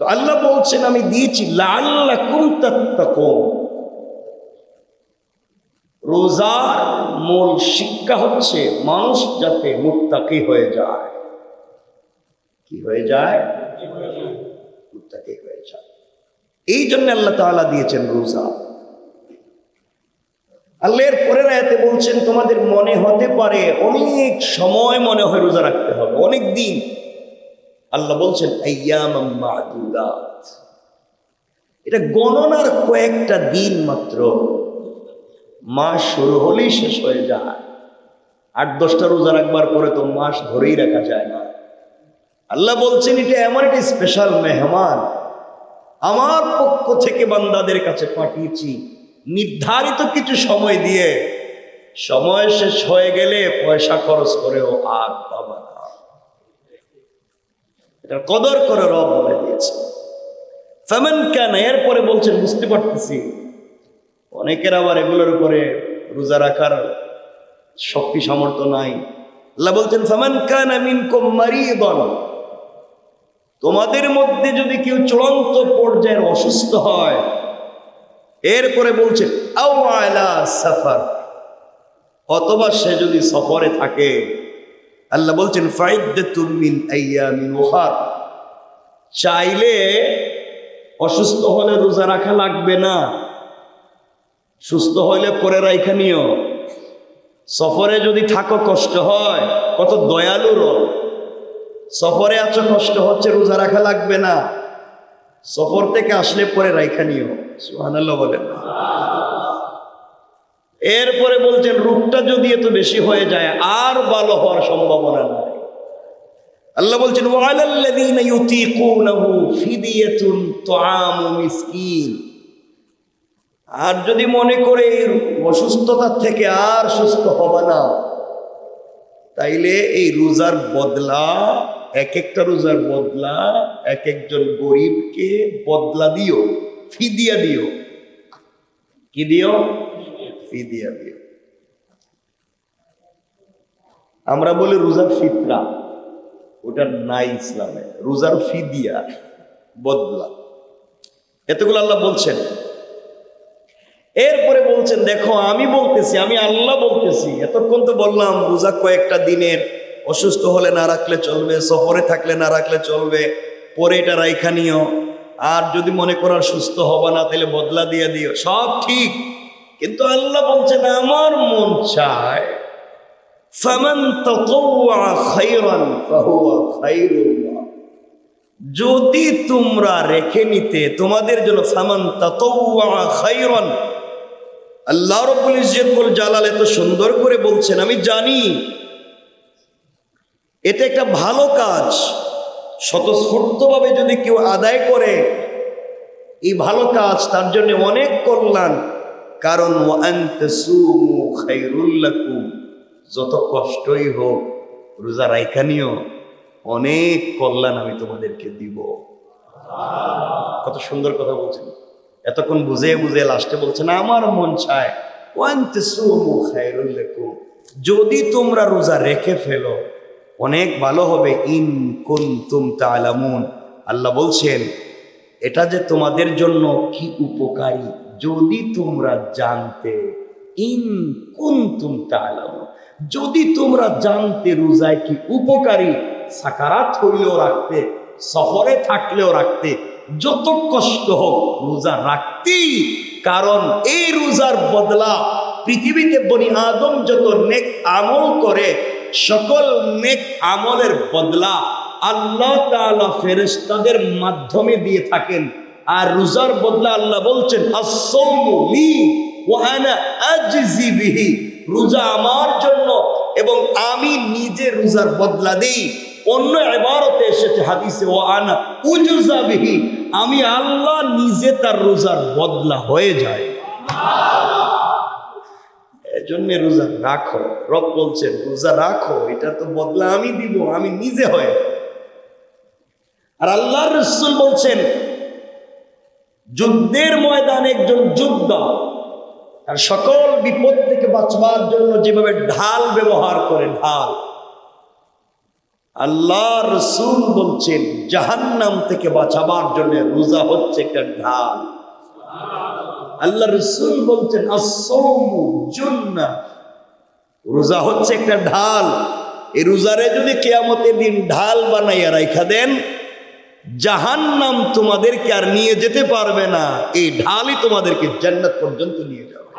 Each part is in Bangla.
তো আল্লাহ বলছেন আমি দিয়েছি লাআল্লাকুম তাত্তাকুন। রোজার মূল শিক্ষা হচ্ছে মানুষ যাতে মুত্তাকি হয়ে যায়। কি হয়ে যায়? মুত্তাকি হয়ে যায়। এই জন্য আল্লাহ তাআলা দিয়েছেন রোজা। আল্লাহর পরের আয়াতে বলছেন তোমাদের মনে হতে পারে অনেক সময় মনে হয় রোজা রাখতে হবে, অনেক দিন। আল্লাহ বলছেন আইয়ামাম মা'দুদাত, এটা গণনার কয়েকটা দিন মাত্র। মাস শুরু হলেই শেষ হয়ে যায়। 8-10টা রোজা রাখবার পরে তো মাস ধরেই রাখা যায় না। আল্লাহ বলছেন এটা এমন একটা স্পেশাল মেহমান আমার পক্ষ থেকে বান্দাদের কাছে পাঠিয়েছি নির্ধারিত কিছু সময় দিয়ে। সময় শেষ হয়ে গেলে পয়সা খরচ করেও আর পাবা না। এটা কদর করে রব বলে দিয়েছে। ফামান কানা, এরপরে বলছেন বুঝতে পারতেছি অনেকের আবার এগুলোর উপরে রোজা রাখার শক্তি সামর্থ্য নাই। আল্লাহ বলছেন ফামান কানা মিনকুম মারিদান, তোমাদের মধ্যে যদি কেউ চূড়ান্ত পর্যায়ের অসুস্থ হয়। এরপরে বলছে আও আলা সাফার, অথবা সে যদি সফরে থাকে। আল্লাহ বলছেন ফাইদ্দাতুম মিন আইয়ামিন উখার, চাইলে অসুস্থ হলে রোজা রাখা লাগবে না, সুস্থ হইলে পরে রাইখা নিও। সফরে যদি থাকো কষ্ট হয়, কত দয়ালু রব। সফরে আছো কষ্ট হচ্ছে, রোজা রাখা লাগবে না, সফর থেকে আসলে পরে রাইখা নিও। সুবহানাল্লাহ বলেন। এরপরে বলছেন রোগটা যদি এত বেশি হয়ে যায় আর ভালো হওয়ার সম্ভাবনা নাই। আল্লাহ বলছেন ওয়ালাল্লাযীনা ইউতীকুনাহু ফিদিয়াতুন তুআমু মিসকিন, আর যদি মনে করে অসুস্থতার থেকে আর সুস্থ হবে না, তাইলে এই রোজার বদলা, এক একটা রোজার বদলা এক একজন গরিবকে বদলা দিও, ফিদিয়া দিও। কি দিও? ফিদিয়া দিও। আমরা বলি রোজার ফিতরা, ওটা নাই ইসলামে। রোজার ফিদিয়া, বদলা, এতগুলো আল্লাহ বলছেন। এরপরে বলছেন দেখো আমি বলতেছি, আমি আল্লাহ বলতেছি। এতক্ষণ তো বললাম রোজা কয়েকটা দিনের, অসুস্থ হলে না রাখলে চলবে, সফরে থাকলে না রাখলে চলবে, পরে এটা রাইখা নিও। আর যদি মনে করো সুস্থ হবে না তাহলে বদলা দিয়ে দিও, সব ঠিক। কিন্তু আল্লাহ বলছেন আমার মন চায় ফামান তাতাওয়া খায়রান ফাহুয়া খায়রুল লাহ, যদি তোমরা রেখে নিতে তোমাদের জন্য, ফামান তাতাওয়া খায়রান, আল্লাহ রাব্বুল ইজ্জতুল জালাল এত সুন্দর করে বলছেন আমি জানি এটা একটা ভালো কাজ। স্বতঃস্ফূর্তভাবে যদি কেউ আদায় করে এই ভালো কাজ, তার জন্য অনেক কল্যাণ। কারণ ওয়া আন তাসুমু খায়রুল লাকুম, যত কষ্টই হোক রোজা রাইখা নিও, অনেক কল্যাণ আমি তোমাদেরকে দিব। কত সুন্দর কথা বলছেন। এতক্ষণ বুঝে বুঝে লাস্টে বলছেন আমার মন চায় ওয়া আন তাসুমু খায়রুল লাকুম, যদি তোমরা রোজা রেখে ফেলো অনেক ভালো হবে। ইন কুনতুম তা'লামুন, আল্লাহ বলছেন এটা যে তোমাদের জন্য কি উপকারী যদি তোমরা জানতে। ইন কুনতুম তা'লামুন, যদি তোমরা জানতে রোজায় কি উপকারী, সাকারাত হইলেও রাখতে, সফরে থাকলেও রাখতে, যত কষ্ট হোক রোজা রাখতেই। কারণ এই রোজার বদলা পৃথিবীতে বনি আদম যত নেক আমল করে সকল নেক আমলের বদলা আল্লাহ তাআলা ফেরেশতাদের মাধ্যমে দিয়ে থাকেন। আর রোজার বদলা আল্লাহ বলছেন আস-সাওমু লি ওয়া আনা আজজি বিহি, রোজা আমার জন্য এবং আমি নিজে রোজার বদলা দেই। অন্য ইবারতে এসেছে হাদিসে ওয়া আনা উজজা বিহি, আমি আল্লাহ নিজে তার রোজার বদলা হয়ে যায়। এজন্য রোজা রাখো, রব বলছেন রোজা রাখো, এটা তো বদলা আমি দিব, আমি নিজে হয়ে। আর আল্লাহর রাসূল বলছেন যুদ্ধের ময়দানে একজন যোদ্ধা আর সকল বিপদ থেকে বাঁচবার জন্য যেভাবে ঢাল ব্যবহার করে, ঢাল, আল্লাহ রসুল বলছেন জাহান্নাম থেকে বাঁচাবার জন্য রোজা হচ্ছে একটা ঢাল। আল্লাহ রসুল বলছেন as-sawmu junnah, রোজা হচ্ছে একটা ঢাল। এই রোজারে যদি কিয়ামতের দিন ঢাল বানাইয়া রাখা দেন, জাহান্নাম তোমাদেরকে আর নিয়ে যেতে পারবে না, এই ঢালই তোমাদেরকে জান্নাত পর্যন্ত নিয়ে যাবে।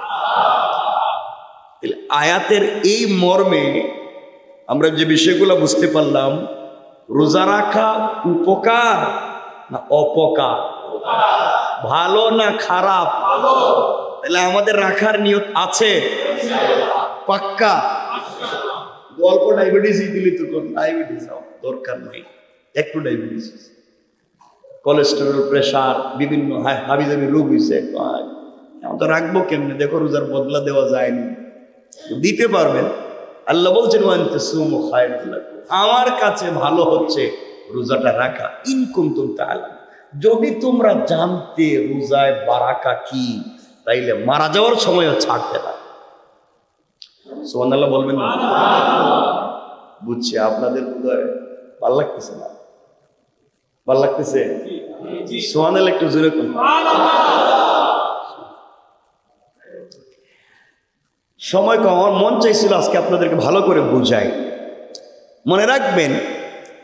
আয়াতের এই মর্মে আমরা যে বিষয়গুলো বুঝতে পারলাম, রোজা রাখা উপকার না অপকার, ভালো না খারাপ, তাহলে আমাদের রাখার নিয়ত আছে পাক্কা। অল্প ডায়াবেটিস দিলি তো ডায়াবেটিস দরকার নাই, একটু ডায়াবেটিস, কোলেস্টেরল, প্রেশার, বিভিন্ন হাবিজাবি রোগ হয়েছে, তো রাখবো কেমনে? দেখো রোজার বদলা দেওয়া যায়নি, দিতে পারবেন। আল্লাহ বলছেন আমার কাছে ভালো হচ্ছে রোজাটা রাখা, ইন কুনতুম তাআলামুন, যদি তোমরা জানতে রোজায় বারাকা কি, তাইলে মারা যাওয়ার সময়ও ছাড়তে না। সুবহানাল্লাহ বলবেন না? বুঝছি আপনাদের বোধহয় ভাল লাগতেছে না, ভাল লাগতেছে? সুবহানাল্লাহ একটু জোরে করুন। সময় কম, আমার মন চাইছিল আজকে আপনাদেরকে ভালো করে বুঝাই। মনে রাখবেন,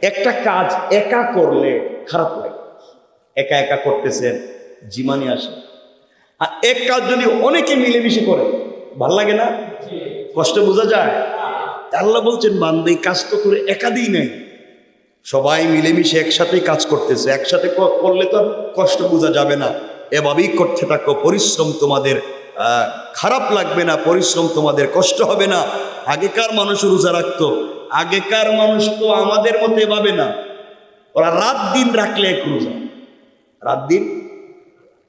একটা কাজ একা করলে খারাপ লাগে, একা একা করতেছেন জিমানি আসে। আর এক কাজ যদি অনেকে মিলেমিশে করে ভাল লাগে না? কষ্ট বোঝা যায়? আল্লাহ বলছেন বান্দা এই কাজ তো করে একা দিই নাই, সবাই মিলেমিশে একসাথেই কাজ করতেছে, একসাথে করলে তো কষ্ট বোঝা যাবে না। এভাবেই করতে থাকো, পরিশ্রম তোমাদের খারাপ লাগবে না, পরিশ্রম তোমাদের কষ্ট হবে না। আগেকার মানুষ রোজা রাখতো, আগেকার মানুষ তো আমাদের মতো এভাবে না, ওরা রাত দিন রাখলে এক রোজা, রাত দিন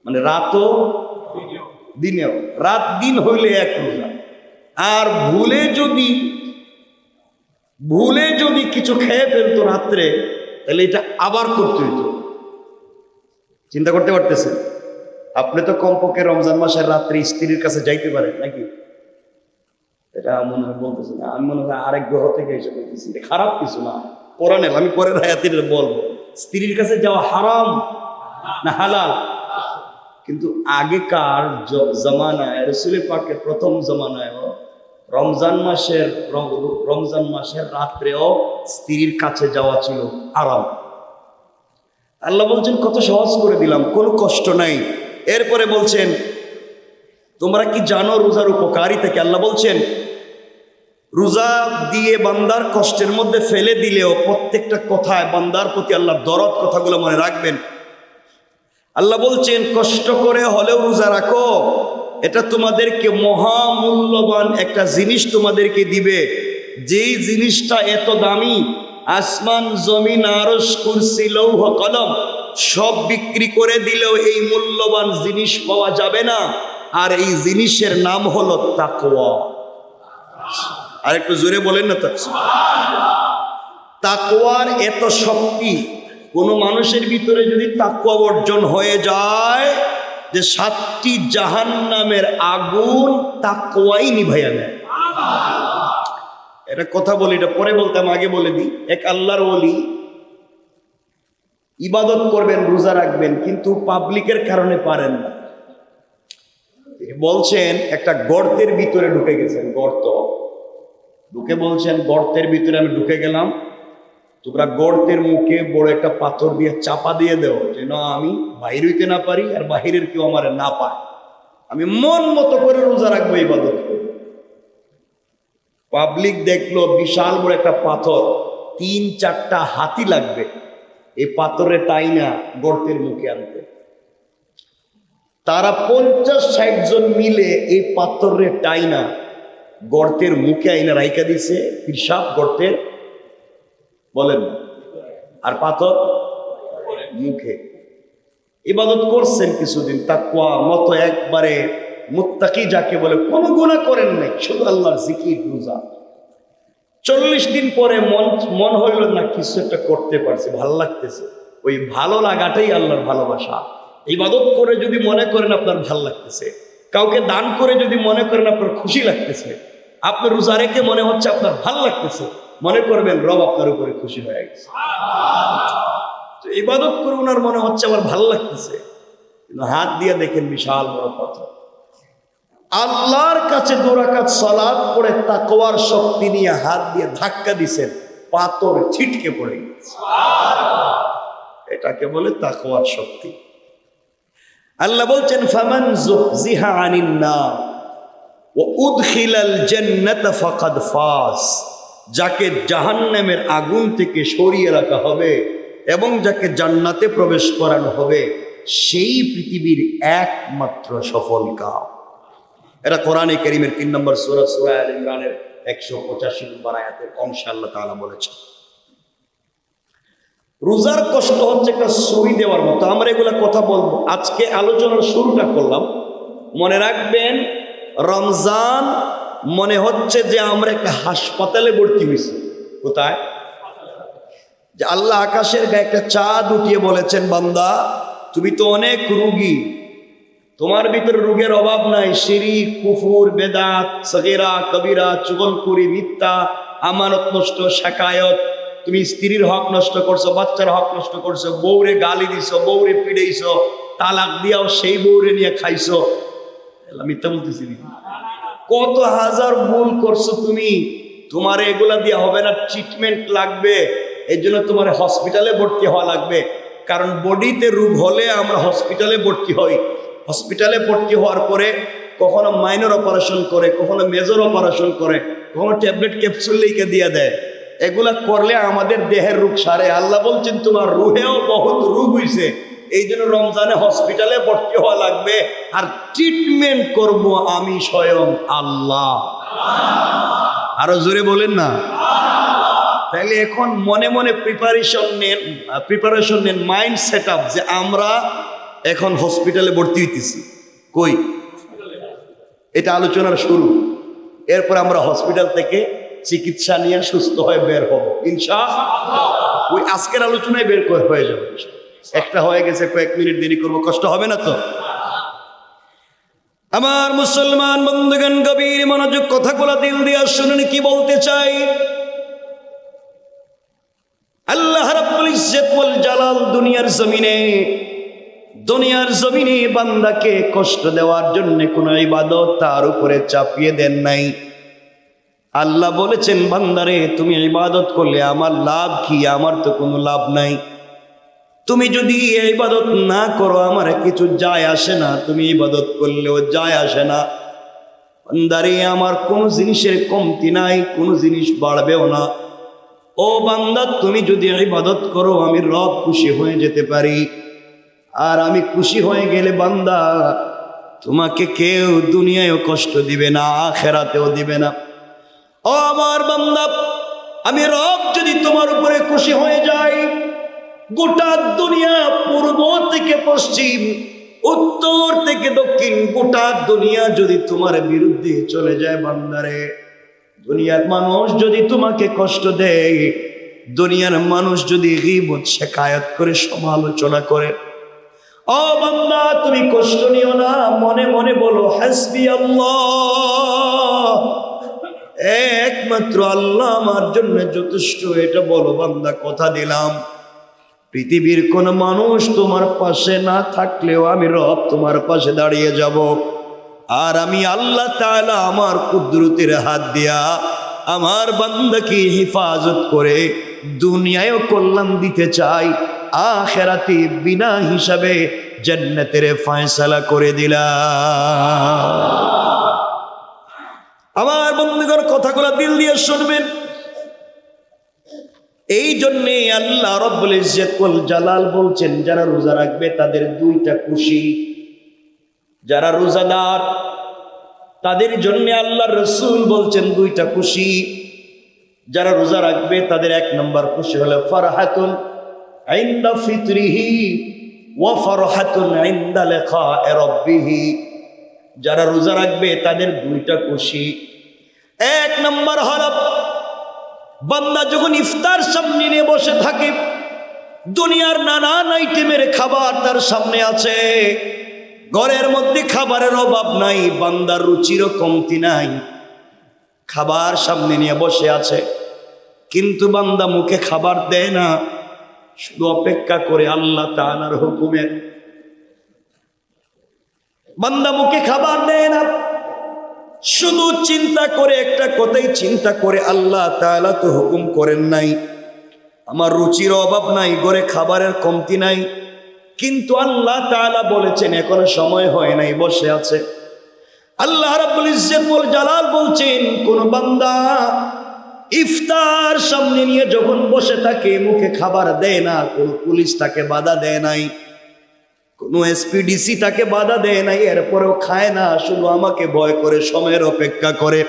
মানে রাতও দিনেও, রাত দিন হইলে এক রোজা। আর ভুলে যদি কিছু খেয়ে ফেলতো রাত্রে, তাহলে এটা আবার করতে হইতো। চিন্তা করতে পারতেছেন? আপনি তো কমপক্ষে রমজান মাসের রাত্রে স্ত্রীর কাছে যাইতে পারেন নাকি? এটা মনে হয় বলতেছে না, আমি মনে হয় আরেক গ্রহ থেকে এসে বলতেছি, খারাপ কিছু না, কোরআনের, আমি পরের আয়াতের বলবো, স্ত্রীর কাছে যাওয়া হারাম না হালাল? কিন্তু আগেকার জামানায়, রাসূলের পাকের প্রথম জামানায় রমজান মাসের রাত্রেও স্ত্রীর কাছে যাওয়া ছিল আরাম। আল্লাহ বলছেন কত সহজ করে দিলাম, কোনো কষ্ট নাই। এরপরে বলছেন তোমরা কি জানো রোজার উপকারিতা কি? আল্লাহ বলছেন রোজা দিয়ে বান্দার কষ্টের মধ্যে ফেলে দিলেও প্রত্যেকটা কথায় বান্দার প্রতি আল্লাহর দরদ, কথাগুলো মনে রাখবেন। আল্লাহ বলছেন কষ্ট করে হলেও রোজা রাখো, এটা তোমাদেরকে মহামূল্যবান একটা জিনিস তোমাদেরকে দিবে, যেই জিনিসটা এত দামি, আসমান জমিন আরশ কুরসি লৌহ কলম সব বিক্রি করে দিলেও এই মূল্যবান জিনিস পাওয়া যাবে না। আর এই জিনিসের নাম হলো তাকওয়া। আর একটু জোরে বলেন না, তাকওয়ার এত শক্তি, কোনো মানুষের ভিতরে যদি তাকওয়া অর্জন হয়ে যায়, যে 7টি জাহান্নামের আগুন তাকওয়াই নিভাইয়া নেয়। এটা কথা বলি, এটা পরে বলতাম, আগে বলে দিই। এক আল্লাহর ওলি ইবাদত করবেন, রোজা রাখবেন, কিন্তু পাবলিকের কারণে পারেন না। বলছেন একটা গর্তের ভিতরে ঢুকে গেছেন, গর্ত ঢুকে বলছেন গর্তের ভিতরে আমি ঢুকে গেলাম, তোমরা গর্তের মুখে বড় একটা পাথর দিয়ে চাপা দিয়ে দেও, যেন আমি বাহির হইতে না পারি আর বাহিরের কেউ আমার না পায়, আমি মন মতো করে রোজা রাখবো, ইবাদত করবো। পাবলিক দেখলো বিশাল বড় একটা পাথর, 3-4টা হাতি লাগবে এই পাথরে টাইনা গর্তের মুখে আনতে। তারা 50-60 জন মিলে এই পাথরে টাইনা গর্তের মুখে আইনা রাইকা দিছে, পিশাব গর্তের, বলেন, আর পাথর মুখে। ইবাদত করছেন কিছুদিন, তাকওয়া মতো একবারে মুত্তাকি যাকে বলে, কোনো গুনাহ করেন নাই, শুধু আল্লাহর জিকির, রোজা। 40 দিন পরে মন হইল না, কিছু একটা করতে পারছি, ভালো লাগতেছে। ওই ভালো লাগাটাই আল্লাহর ভালোবাসা। ইবাদত করে যদি মনে করেন আপনার ভালো লাগতেছে, কাউকে দান করে যদি মনে করেন আপনার খুশি লাগতেছে, আপনার রোজা রেখে মনে হচ্ছে আপনার ভালো লাগতেছে, মনে করবেন রব আপনার উপরে খুশি হয়ে গেছে। তো ইবাদত করে ওনার মনে হচ্ছে আমার ভালো লাগতেছে, কিন্তু হাত দিয়ে দেখেন বিশাল বড় পাথর। আল্লাহর কাছে 2 রাকাত সালাত পড়ে তাকওয়ার শক্তি নিয়ে হাত দিয়ে ধাক্কা দিছেন, পাথর ছিটকে পড়ে গেছে। এটাকে বলে তাকওয়ার শক্তি। আল্লাহ বলছেন ফামান যুহজিহা আনিন নার ওয়া উদখিলাল জান্নাতা ফাকাদ ফাজ, যাকে জাহান্নামের আগুন থেকে সরিয়ে রাখা হবে এবং যাকে জান্নাতে প্রবেশ করানো হবে, সেই পৃথিবীর একমাত্র সফল কাম। এটা কোরআনে কারীমের 3 নম্বর সূরা সূরা আলে ইমরানের 185 নম্বর আয়াতের অংশে আল্লাহ তাআলা বলেছেন। রোজার কষ্ট হচ্ছে একটা সুই দেওয়ার মতো। আমরা এগুলা কথা বলবো, আজকে আলোচনার শুরুটা করলাম। মনে রাখবেন, রমজান মনে হচ্ছে যে আমরা একটা হাসপাতালে ভর্তি হয়েছি। কোথায়? যে আল্লাহ আকাশের গায়ে একটা চাঁদ উঠিয়ে বলেছেন, বান্দা তুমি তো অনেক রোগী, তোমার ভিতরে রোগের অভাব নাই। শিরিক, কুফুর, বেদাত, সগীরা, কবিরা, চুগলখুরি, মিথ্যা, আমানত নষ্ট, শাকায়ত, তুমি স্ত্রীর হক নষ্ট করছো, বাচ্চার হক নষ্ট করছো, বউরে গালি দিছো, বউরে পিড়াইছো, তালাক দিয়াও সেই বউরে নিয়ে খাইছো। মিথ্যা বলতেছি? কত হাজার ভুল করছো তুমি। তোমার এগুলা দিয়ে হবে না, ট্রিটমেন্ট লাগবে। এই জন্য তোমার হসপিটালে ভর্তি হওয়া লাগবে। কারণ বডিতে রোগ হলে আমরা হসপিটালে ভর্তি হই। হসপিটালে ভর্তি হওয়ার পরে কখনো মাইনর অপারেশন করে, কখনো মেজর অপারেশন করে, কখনো ট্যাবলেট ক্যাপসুল লিখে দিয়ে দেয়। এগুলা করলে আমাদের দেহের রোগ সারে। আল্লাহ বলছেন তোমার রুহেও বহুত রোগ হইছে, এই জন্য রমজানে হসপিটালে ভর্তি হওয়া লাগবে, আর ট্রিটমেন্ট করব আমি স্বয়ং আল্লাহ। আরো জোরে বলেন না? তাহলে এখন মনে মনে প্রিপারেশন নেন, মাইন্ড সেট আপ যে আমরা এখন হসপিটালে ভর্তি হইতেছি। কই? এটা আলোচনার শুরু। এরপর আমরা হসপিটাল থেকে চিকিৎসা নিয়ে সুস্থ হয়ে বের হব ইনশাআল্লাহ। ওই আজকের আলোচনায় বের হয়ে যাবে। একটা হয়ে গেছে, কয়েক মিনিট দেরি করব, কষ্ট হবে না তো? আমার মুসলমান বন্ধুগণ, গভীর মনোযোগ, কথাগুলো দিল দিয়ে শুনুন কি বলতে চাই। আল্লাহ রাব্বুল ইজ্জত ওয়াল জালাল দুনিয়ার জমিনে বান্দাকে কষ্ট দেওয়ার জন্য কোনো ইবাদত তার উপরে চাপিয়ে দেন নাই। আল্লাহ বলেছেন, বান্দারে তুমি ইবাদত করলে আমার লাভ কি? আমার তো কোনো লাভ নাই। তুমি যদি ইবাদত না করো আমার কিছু যায় আসে না, তুমি ইবাদত করলেও যায় আসে না। বান্দারে আমার কোনো জিনিসের কমতি নাই, কোনো জিনিস বাড়বেও না। ও বান্দা, তুমি যদি ইবাদত করো আমি রব খুশি হয়ে যেতে পারি। আর আমি খুশি হয়ে গেলে বান্দা তোমাকে কেউ দুনিয়ায়ও কষ্ট দিবে না, আখিরাতেও দিবে না। ও আমার বান্দা, আমি রব যদি তোমার উপরে খুশি হয়ে যাই, গোটা দুনিয়া পূর্ব থেকে পশ্চিম, উত্তর থেকে দক্ষিণ, গোটা দুনিয়া যদি তোমার বিরুদ্ধে চলে যায় বান্দারে, দুনিয়ার মানুষ যদি তোমাকে কষ্ট দেয়, দুনিয়ার মানুষ যদি গীবত শিকায়াত করে সমালোচনা করে, ও বান্দা তুমি কষ্ট নিও না, মনে মনে বলো হাসবি আল্লাহ, একমাত্র আল্লাহ আমার জন্য যথেষ্ট। এটা বলো বান্দা, কথা দিলাম পৃথিবীর কোন মানুষ তোমার পাশে না থাকলেও আমি রব তোমার পাশে দাঁড়িয়ে যাব। আর আমি আল্লাহ তাআলা আমার কুদরতের হাত দিয়া আমার বান্দাকে হেফাজত করে দুনিয়ায়ও কল্যাণ দিতে চাই, আখিরাতে বিনা হিসাবে জান্নাতের ফয়সালা করে দিলাম। আমার বন্ধুগণ, কথাগুলো দিল দিয়ে শুনবেন। এই জন্যে আল্লাহ রাব্বুল ইজ্জত ওয়াল জালাল বলছেন, যারা রোজা রাখবে তাদের 2টা খুশি। যারা রোজাদার তাদের জন্য আল্লাহর রাসূল বলছেন 2টা খুশি। যারা রোজা রাখবে তাদের 1 নম্বর খুশি হলো ফারহাতুন ইনদা ফিতরিহি ওয়া ফারহাতুন ইনদা লিকা'i রাব্বিহি। যারা রোজা রাখবে তাদের 2টা খুশি। 1 নম্বর হলো বান্দা যখন ইফতার সামনে নিয়ে বসে থাকে, দুনিয়ার নানান আইটেমের খাবার তার সামনে আছে, ঘরের মধ্যে খাবারের অভাব নাই, বান্দার রুচিরও কমতি নাই, খাবার সামনে নিয়ে বসে আছে। কিন্তু বান্দা মুখে খাবার দেয় না, শুধু অপেক্ষা করে আল্লাহ তাআলার হুকুমের। বান্দা মুখে খাবার দেয় না, শুধু চিন্তা করে, একটা কথাই চিন্তা করে, আল্লাহ তাআলা তো হুকুম করেন নাই, আমার রুচির অভাব নাই, ঘরে খাবারের কমতি নাই, কিন্তু আল্লাহ তাআলা বলেছেন এখনো সময় হয় নাই, বসে আছে। আল্লাহ রাব্বুল ইজ্জত ওয়াল জালাল বলছেন, কোন বান্দা ইফতার সামনে নিয়ে যখন বসে থাকে, মুখে খাবার দেয় না, কোন পুলিশ তাকে বাধা দেয় নাই, কোন এসপিডিসি তাকে বাধা দেয় নাই, এরপরেও খায় না, শুধু আমাকে ভয় করে সময়ের অপেক্ষা করে।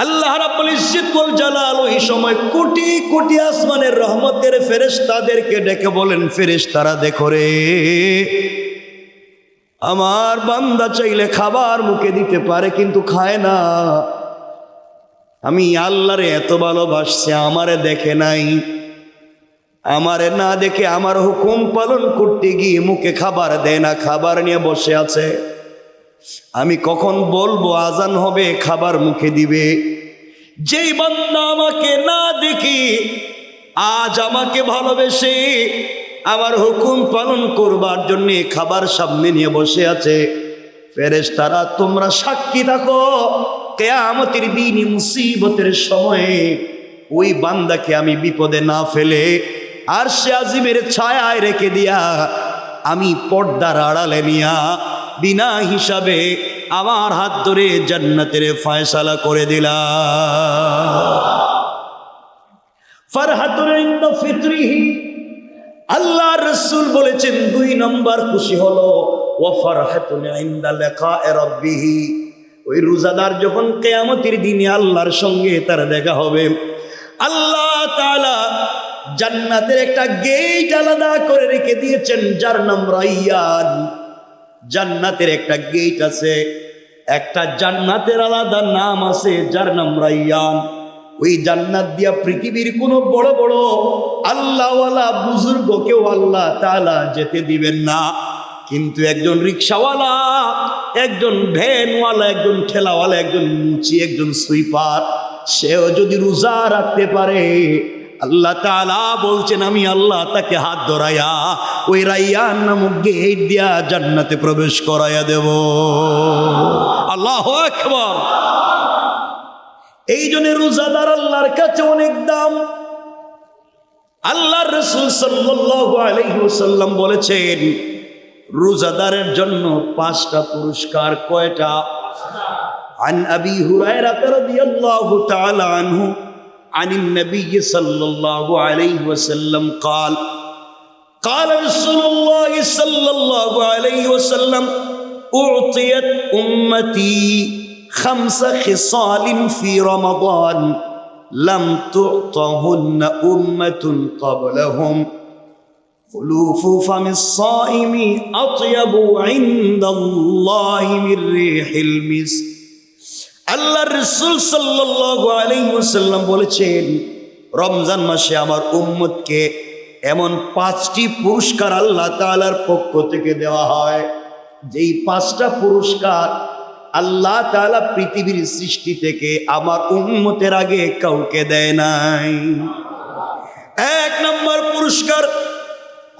আল্লাহ রাব্বুল ইজ্জত ওয়াল জালাল ওই সময় কোটি কোটি আসমানের রহমতের ফেরেশতাদেরকে ডেকে বলেন, ফেরেশতারা দেখো রে, আমার বান্দা চাইলে খাবার মুখে দিতে পারে কিন্তু খায় না। আমি আল্লাহরে এত ভালোবাসছে, আমারে দেখে নাই, আমারে না দেখে আমার হুকুম পালন করতে গিয়ে মুখে খাবার দেয় না, খাবার নিয়ে বসে আছে। আমি কখন বলবো আজান হবে, খাবার মুখে দিবে। যেই বান্দা আমাকে না দেখি আজ আমাকে ভালোবেসে আমার হুকুম পালন করবার জন্য খাবার সামনে নিয়ে বসে আছে, ফেরেশতারা তোমরা সাক্ষী থাকো, কিয়ামতের দিন মুসিবতের সময়ে ওই বান্দাকে আমি বিপদে না ফেলে আরশে আজিমের ছায়ায় রেখে দিয়া আমি পর্দার আড়ালে নিয়া বিনা হিসাবে আমার হাত ধরে জান্নাতের ফয়সালা করে দিলাম। ফারহাতুন ইনদা ফিতরিহি, আল্লাহর রাসূল বলেছেন 2 নম্বর খুশি হলো ওয়া ফারহাতুন ইনদা লিকায়ে রাব্বিহি, ওই রোজাদার যখন কিয়ামতের দিনে আল্লাহর সঙ্গে তার দেখা হবে, আল্লাহ তাআলা জান্নাতের একটা গেট আলাদা করে রেখে দিয়েছেন যার নাম রায়্যান। জান্নাতের একটা গেট আছে, একটা জান্নাতের আলাদা নাম আছে যার নাম রায়্যান। ওই জান্নাত দিয়া পৃথিবীর কোনো বড় বড় আল্লাহওয়ালা বুজুর্গকেও আল্লাহ তাআলা যেতে দিবেন না, কিন্তু একজন রিক্সাওয়ালা, একজন ভ্যানওয়ালা, একজন ঠেলাওয়ালা, একজন মুচি, একজন সুইপার, সেও যদি রোজা রাখতে পারে, আল্লাহ তাআলা বলছেন আমি আল্লাহ তাকে হাত ধরাইয়া ওই রায়্যান নামক গেট দিয়া জান্নাতে প্রবেশ করাইয়া দেব। আল্লাহু আকবার। এই জন্য রোজাদার আল্লাহর কাছে অনেক দাম। আল্লাহর রাসূল সাল্লাল্লাহু আলাইহি ওয়াসাল্লাম বলেছেন, রোজাদারের জন্য 5টা পুরস্কার। কয়টা? عن أبي هريرة رضي الله تعالى عنه عن النبي صلى الله عليه وسلم قال قال رسول الله صلى الله عليه وسلم أعطيت أمتي 5 خصال في رمضان لم تعطهن أمة قبلهم خلوف فم الصائم أطيب عند الله من ريح المسك। আল্লাহর রাসূল সাল্লাল্লাহু আলাইহি ওয়াসাল্লাম বলেছেন, রমজান মাসে আমার উম্মতকে এমন 5টি পুরস্কার আল্লাহ তাআলার পক্ষ থেকে দেওয়া হয়, যেই 5টা পুরস্কার আল্লাহ তাআলা পৃথিবীর সৃষ্টি থেকে আমার উম্মতের আগে কাউকে দেয় নাই। 1 নম্বর পুরস্কার,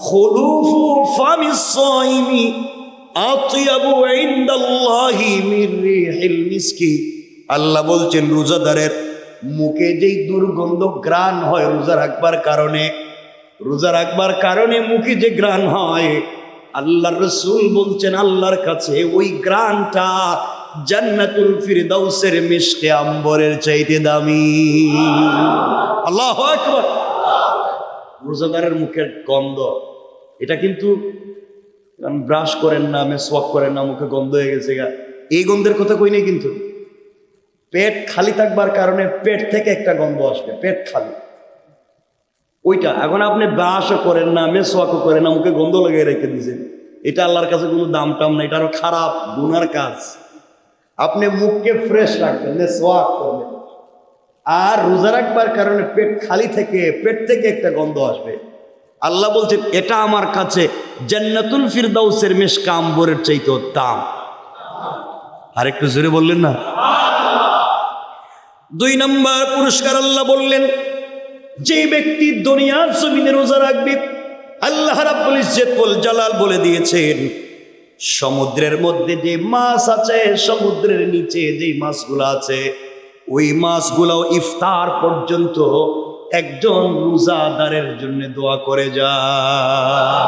খুলুফু ফামিস সাইমি আতিয়াবু ইনদাল্লাহি মির রিহিল মিসকি। আল্লাহ বলছেন রোজাদারের মুখে যেই দুর্গন্ধ ঘ্রাণ হয় রোজা রাখবার কারণে, রোজা রাখবার কারণে মুখে যে ঘ্রাণ হয়, আল্লাহর রাসূল বলছেন আল্লাহর কাছে ওই ঘ্রাণটা জান্নাতুল ফিরদাউসের মিশকে আম্বরের চাইতে দামি। আল্লাহু আকবার। রোজাদারের মুখের গন্ধ, এটা কিন্তু ব্রাশ করেন না, মেসওয়াক করেন না, মুখে গন্ধ হয়ে গেছে গা, এই গন্ধের কথা কই নাই। কিন্তু পেট খালি থাকবার কারণে পেট থেকে একটা গন্ধ আসবে, পেট খালি, ওইটা। এখন আপনি ব্রাশও করেন না, মেসওয়াকও করেন না, মুখে গন্ধ লাগিয়ে রেখে দিয়েছেন, এটা আল্লাহর কাছে কোনো দাম টাম না, এটা আরো খারাপ গুনার কাজ। আপনি মুখকে ফ্রেশ রাখবেন, মেসওয়াক করবেন, আর রোজা রাখবার কারণে পেট খালি থেকে পেট থেকে একটা গন্ধ আসবে। আল্লাহ বলছেন এটা আমার কাছে জান্নাতুল ফিরদাউসের মিশক আম্বরের চাইতে দাম। আর একটু জোরে বললেন না? 2 নম্বর পুরস্কার আল্লাহ বললেন যে ব্যক্তি দুনিয়ার জমিনে রোজা রাখবে, আল্লাহ রাব্বুল ইজ্জত ওয়াল জালাল বলে দিয়েছেন সমুদ্রের মধ্যে যে মাছ আছে, সমুদ্রের নিচে যে মাছগুলো আছে, ওই মাছগুলো ইফতার পর্যন্ত একজন রোজাদারের জন্য দোয়া করে যায়।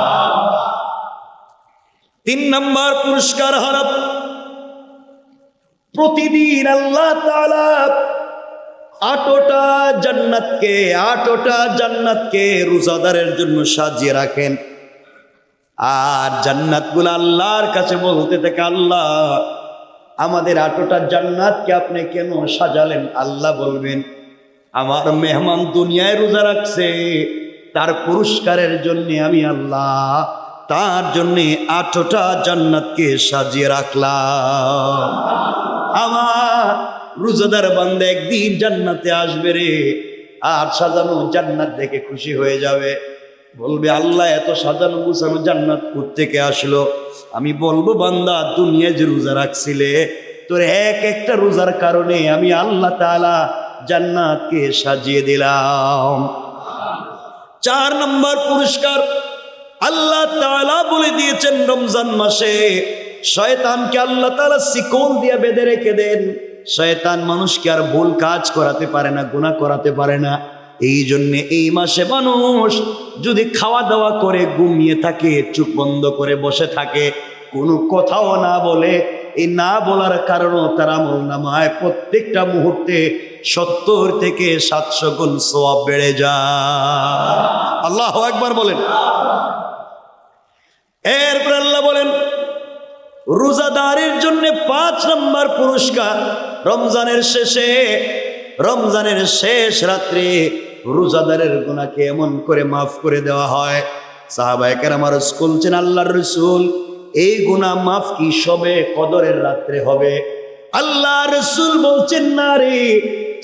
3 নম্বর পুরস্কার হলো প্রতিদিন আল্লাহ তাআলা 8টা জান্নাতকে রোজাদারের জন্য সাজিয়ে রাখেন। আর জান্নাতগুলো আল্লাহর কাছে বলতে থাকে, আল্লাহ আমাদের 8টা জান্নাতকে আপনি কেন সাজালেন? আল্লাহ বলবেন, আমার মেহমান দুনিয়ায় রোজা রাখছে, তার পুরস্কারের জন্য আমি আল্লাহ তার জন্য 8টা জান্নাতকে সাজিয়ে রাখলাম। আমার রোজাদার বান্দা একদিন জান্নাতে আসবে রে, আর সাজানো জান্নাত দেখে খুশি হয়ে যাবে, বলবে আল্লাহ এত সাজানো গুছানো জান্নাত কোত্থেকে আসলো? আমি বলবো বান্দা দুনিয়ায় যে রোজা রাখছিলে, তোর একটা রোজার কারণে আমি আল্লাহ তাআলা জান্নাতকে সাজিয়ে দিলাম। 4 নম্বর পুরস্কার আল্লাহ তাআলা বলে দিয়েছেন রমজান মাসে শয়তানকে আল্লাহ তাআলা শিকল দিয়ে বেঁধে রেখে দেন। শয়তান মানুষকে আর ভুল কাজ করাতে পারে না, গুনাহ করাতে পারে না। এই জন্যে এই মাসে মানুষ যদি খাওয়া দাওয়া করে ঘুমিয়ে থাকে, চোখ বন্ধ করে বসে থাকে, কোনো কথাও না বলে, এই না বলার কারণে তার আমলনামায় প্রত্যেকটা মুহূর্তে 70 থেকে 700 গুণ সওয়াব বেড়ে যায়। আল্লাহু আকবার বলেন। এরপর আল্লাহ বলেন রোজাদারের জন্য 5 নম্বর পুরস্কার, রমজানের শেষ রাত্রে রোজাদারের গুনাহকে এমন করে মাফ করে দেওয়া হয়। সাহাবায়ে কেরাম আরজ করছেন, আল্লাহর রাসূল এই গুনাহ মাফ কি সবে কদরের রাত্রে হবে? আল্লাহ রাসূল বলছেন না রে,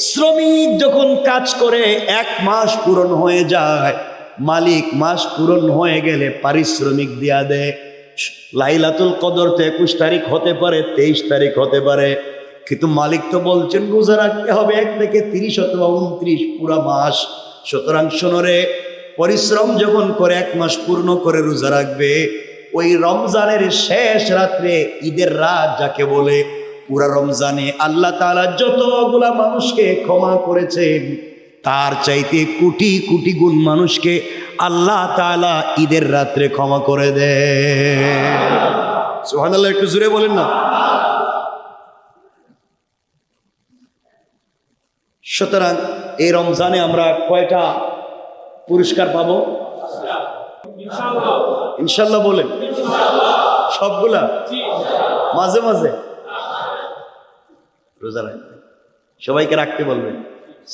শ্রমিক যখন কাজ করে 1 মাস পূরণ হয়ে যায়, মালিক মাস পূরণ হয়ে গেলে পারিশ্রমিক দিয়া দেয়। লাইলাতুল কদর তো 21 তারিখ হতে পারে, 23 তারিখ হতে পারে, কিন্তু মালিক তো বলছেন রোজা রাখতে হবে 1 থেকে 30 অথবা 29 পুরা মাস। সুতরাং শোনরে, পরিশ্রম যখন করে 1 মাস পূর্ণ করে রোজা রাখবে, ওই রমজানের শেষ রাত্রে, ঈদের রাত যাকে বলে, পুরা রমজানে আল্লাহ তাআলা যতগুলা মানুষকে ক্ষমা করেছেন, তার চাইতে কোটি কোটি গুণ মানুষকে আল্লাহ তাআলা ঈদের রাত্রে ক্ষমা করে দেয়। সুবহানাল্লাহ, একটু জোরে বলেন না। সুতরাং এই রমজানে আমরা কয়টা পুরস্কার পাবো? ইনশাল্লাহ বলেন। সবগুলা? মাঝে মাঝে রোজা রাখবেন, সবাইকে রাখতে বলবেন,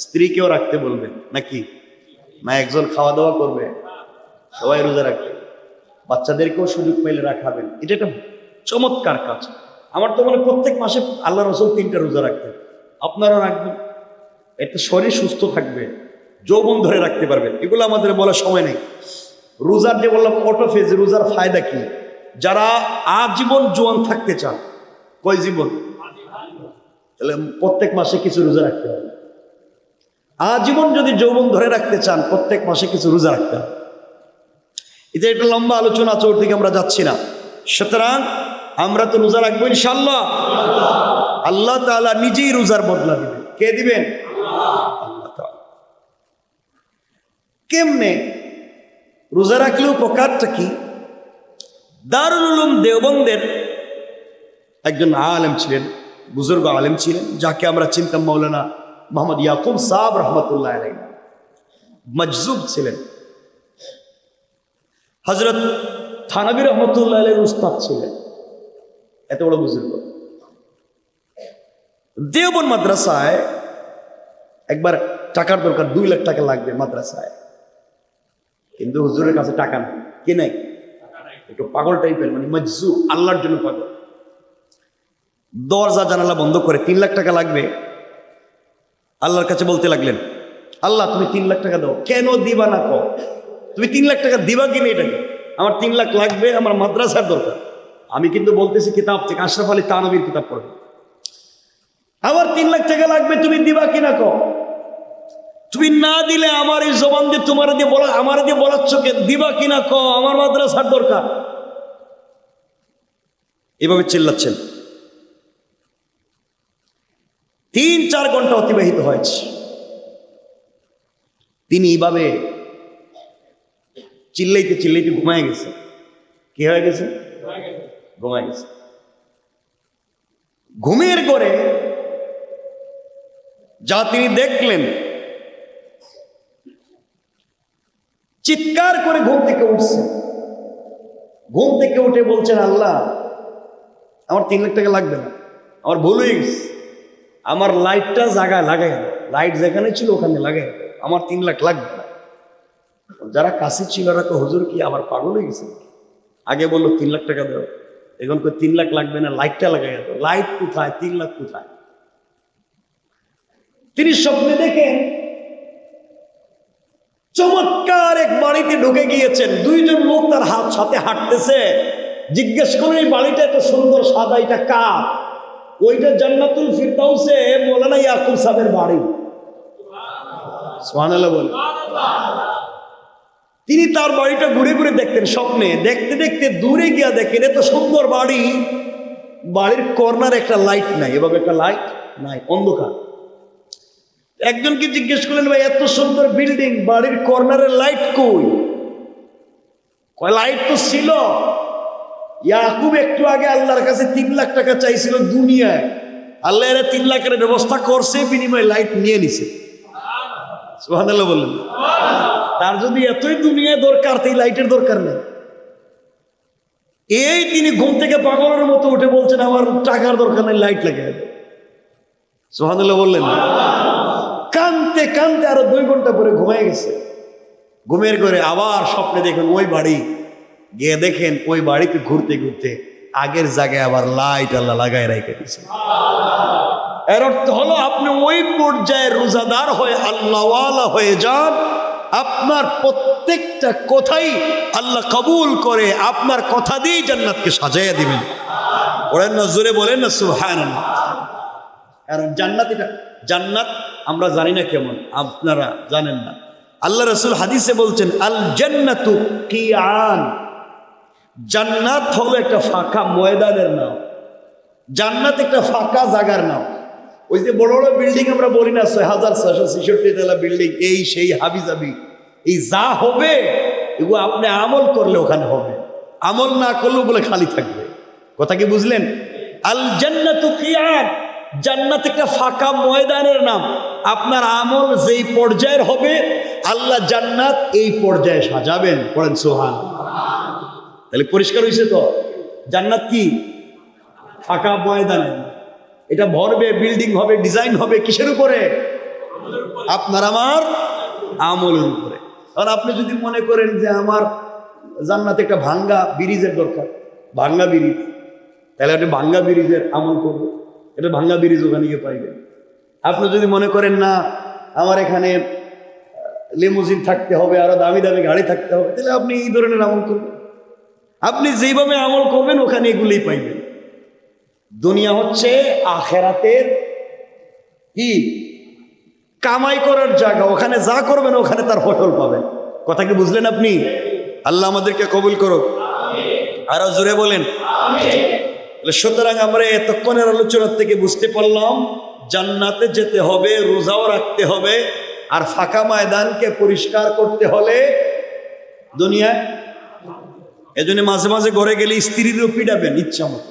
স্ত্রীকেও রাখতে বলবেন, নাকি না একজন খাওয়া দাওয়া করবে? সবাই রোজা রাখবে, বাচ্চাদেরকেও সুযোগ পেলে রাখাবেন। এটা একটা চমৎকার কাজ। আমার তো মনে প্রত্যেক মাসে আল্লাহ রাসূল 3টা রোজা রাখতেন, আপনারা রাখবেন। এতে শরীর সুস্থ থাকবে, যৌবন ধরে রাখতে পারবেন। এগুলো আমাদের বলার সময় নেই। রোজার যে বললাম অটোফেজ, রোজার ফায়দা কি? যারা আজীবন জোয়ান থাকতে চান, কয় জীবন, তাহলে প্রত্যেক মাসে কিছু রোজা রাখতে হবে। আজীবন যদি যৌবন ধরে রাখতে চান, প্রত্যেক মাসে কিছু রোজা রাখতে হবে। এটা একটা লম্বা আলোচনা আছে, ওর দিকে আমরা যাচ্ছি না। সুতরাং আমরা তো রোজা রাখবো ইনশাআল্লাহ। আল্লাহ তাআলা নিজেই রোজার বদলা দিবেন। কে দিবেন? আল্লাহ তাআলা। কেমনে রোজা রাখলেও উপকারটা কি? দারুল উলুম দেওবন্দের একজন আলেম ছিলেন, বুজুর্গ আলেম ছিলেন, যাকে আমরা চিনতাম মাওলানা মোহাম্মদ ইয়াকুব সাহেব রহমতুল্লাহ আলাইহি। মজজুব ছিলেন। হযরত থানবী রহমতুল্লাহ আলাইহির উস্তাদ ছিলেন। এত বড় বুজুর্গ। দেওবন্দ মাদ্রাসায় একবার টাকার দরকার, 2 লাখ টাকা লাগবে মাদ্রাসায়, কিন্তু হুজুরের কাছে টাকা নেই। কি নাই? একটু পাগল টাইপের, মানে মজজুব, আল্লাহর জন্য পাগল। দরজা জানালা বন্ধ করে 3 লাখ টাকা লাগবে, আল্লাহর কাছে বলতে লাগলেন, আল্লাহ তুমি 3 লাখ টাকা দাও। কেন দিবা না? কও তুমি 3 লাখ টাকা দিবা কিনা? এটাকে আমার 3 লাখ লাগবে, আমার মাদ্রাসার দরকার। আমি কিন্তু বলতেছি কিতাব থেকে, আশরাফ আলী থানবীর কিতাব পড়বে। আমার 3 লাখ টাকা লাগবে, তুমি দিবা কিনা? কও। তুমি না দিলে আমার এই জবান দিয়ে তোমার দিয়ে বলা, আমার দিয়ে বলাচ্ছ কে, দিবা কিনা ক, আমার মাদ্রাসার দরকার। এভাবে চিল্লাচ্ছেন। 3-4 ঘন্টা অতিবাহিত হয়েছে। তিনি এইভাবে চিল্লাইতে চিল্লাইতে ঘুমায় গেছে। কি হয়ে গেছে? ঘুমায় গেছে। ঘুমের ঘরে যা তিনি দেখলেন, চিৎকার করে ঘুম থেকে উঠছে। ঘুম থেকে উঠে বলছেন, আল্লাহ আমার 3 লাখ টাকা লাগবে না, আমার ভুল হয়ে গেছে, আমার লাইটটা জায়গায় লাগাই, লাইট যেখানে ছিল ওখানে লাগাই, আমার 3 লাখ লাগবে না। যারা কাছে ছিল ওরা তো, হুজুর কি আবার পাগল হয়ে গেছে? আগে বললো 3 লাখ টাকা দাও, এখন 3 লাখ লাগবে না, লাইটটা লাগাই দাও। লাইট কোথায়? 3 লাখ কোথায়? তিনি স্বপ্নে দেখেন চমৎকার এক বাড়িতে ঢুকে গিয়েছেন। 2 জন লোক তার সাথে হাঁটতেছে। জিজ্ঞেস করেন, এই বাড়িটা এত সুন্দর সাদা, এটা কার? ওইটা জান্নাতুল ফিরদাউসে মৌলানা ইয়াকুব সাহেবের বাড়ি। সুবহানাল্লাহ বলে। তিনি তার বাড়িটা ঘুরে ঘুরে দেখতেন স্বপ্নে। দেখতে দেখতে দূরে গিয়া দেখেন এত সুন্দর বাড়ি, বাড়ির কর্নার একটা লাইট নাই, এভাবে একটা লাইট নাই, অন্ধকার। একজনকে জিজ্ঞেস করলেন, ভাই এত সুন্দর বিল্ডিং, বাড়ির কর্নারের লাইট কই? কয় লাইট তো ছিল, ইয়াকুব একটু আগে আল্লাহর কাছে 3 লাখ টাকা চাইছিল দুনিয়ায়, আল্লাহ এর 3 লাখের ব্যবস্থা করছে, বিনিময়ে লাইট নিয়ে নিছে। সুবহানাল্লাহ বললেন। তার যদি এতই দুনিয়ায় দরকার, তাই লাইটের দরকার নেই। এই তিনি ঘুম থেকে পাগলের মতো উঠে বলছেন, আমার টাকার দরকার নেই, লাইট লাগাই দেয়। সুবহানাল্লাহ বললেন। কানতে কানতে আরো 2 ঘন্টা পরে ঘুমায় গেছে। ঘুমের ঘরে আবার স্বপ্নে দেখেন ওই বাড়ি, গিয়ে দেখেন ওই বাড়িতে ঘুরতে ঘুরতে আগের জায়গায় আবার লাইট আল্লাহ লাগাই রেখে দিয়েছে। এর অর্থ হলো আপনি ওই পর্যায়ে রোজাদার হয়ে আল্লাহওয়ালা হয়ে যান, আপনার প্রত্যেকটা কথাই আল্লাহ কবুল করে, আপনার কথা দিয়েই জান্নাতকে সাজাইয়া দিবেন। বলেন না, জোরে বলেন না সুবহানাল্লাহ। কারণ জান্নাত, এটা জান্নাত আমরা জানি না কেমন, আপনারা জানেন না। আল্লাহ রাসূল হাদিসে বলছেন, আল জান্নাতু কিয়ান, জান্নাত হলো একটা ফাঁকা ময়দানের নাম। জান্নাত একটা ফাঁকা জায়গার নাম। ওই যে বড় বড় বিল্ডিং আমরা বলি না, 6666 তলা বিল্ডিং, এই সেই হাবিজাবি, এই যা হবে এগুলো আপনি আমল করলে ওখানে হবে, আমল না করলেও বলে খালি থাকবে। কথা কি বুঝলেন? আল জান্নাতু কিয়ান, জান্নাত একটা ফাঁকা ময়দানের নাম। আপনার আমল যেই পর্যায়ের হবে, আল্লাহ জান্নাত এই পর্যায়ে সাজাবেন। পড়েন সুবহানাল্লাহ। তাহলে পরিষ্কার হয়েছে তো, জান্নাত কি ফাঁকা ময়দানে, এটা ভরবে, বিল্ডিং হবে, ডিজাইন হবে কিসের উপরে? আপনার আমার আমলের উপরে। কারণ আপনি যদি মনে করেন যে আমার জান্নাতে একটা ভাঙ্গা ব্রিজের দরকার, ভাঙ্গা ব্রিজ, তাহলে আপনি ভাঙ্গা ব্রিজের আমল করবো, এটা ভাঙ্গা ব্রিজ ওখানে গিয়ে পাইবেন। আপনি যদি মনে করেন না আমার এখানে লিমুজিন থাকতে হবে, আরো দামি দামি গাড়ি থাকতে হবে, তাহলে আপনি এই ধরনের আমল করবেন। আপনি যেইভাবে আমল করবেন ওখানে এগুলোই পাইবেন। দুনিয়া হচ্ছে আখেরাতের কি কামাই করার জায়গা, ওখানে যা করবেন ওখানে তার ফসল পাবেন। কথা কি বুঝলেন আপনি? আল্লাহ আমাদেরকে কবুল করুক, আরো জোরে বলেন। সুতরাং আমরা এতক্ষণের আলোচনার থেকে বুঝতে পারলাম, জান্নাতে যেতে হবে, রোজাও রাখতে হবে, আর ফাঁকা ময়দানকে পরিষ্কার করতে হলে দুনিয়ায়, এজন্য মাঝে মাঝে ঘরে গেলে স্ত্রীরও পিটাবেন ইচ্ছা মতো,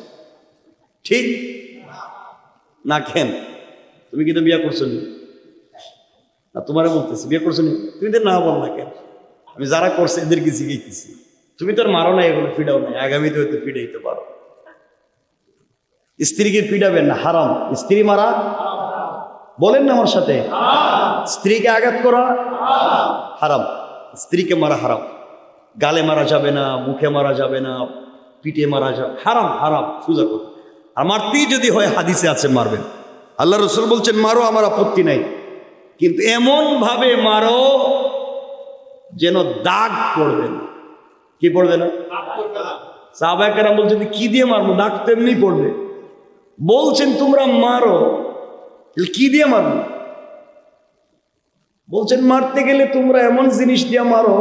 ঠিক না? খেন তুমি কিন্তু বিয়ে করছো নি না, তোমারও বলতেছি বিয়ে করছো নি, তুমি তো না বল না কেন? আমি যারা করছে এদেরকে শিখাইতেছি। তুমি তো আর মারো না, এগুলো পিটাও না, আগামীতে হয়তো পিটাইতে পারো। স্ত্রীকে পিটাবেন না, হারাম। স্ত্রী মারা, বলেন না আমার সাথে, স্ত্রীকে আঘাত করা হারাম, স্ত্রীকে মারা হারাম। গালে মারা যাবে না, মুখে মারা যাবে না, পিঠে মারা যাবে, হারাম হারাম, সোজা কথা। আর মারতেই যদি হয় হাদিসে আছে মারবেন। আল্লাহ রসুল বলছেন মারো, আমার আপত্তি নাই, কিন্তু এমন ভাবে মারো যেন দাগ পড়বে না। কি পড়বে না? সাহাবায়ে কেরাম বলছেন কি দিয়ে মারবো, দাগ তো এমনি পড়বে। বলছেন তোমরা মারো, কি দিয়ে মারবো? বলছেন মারতে গেলে তোমরা এমন জিনিস দিয়ে মারো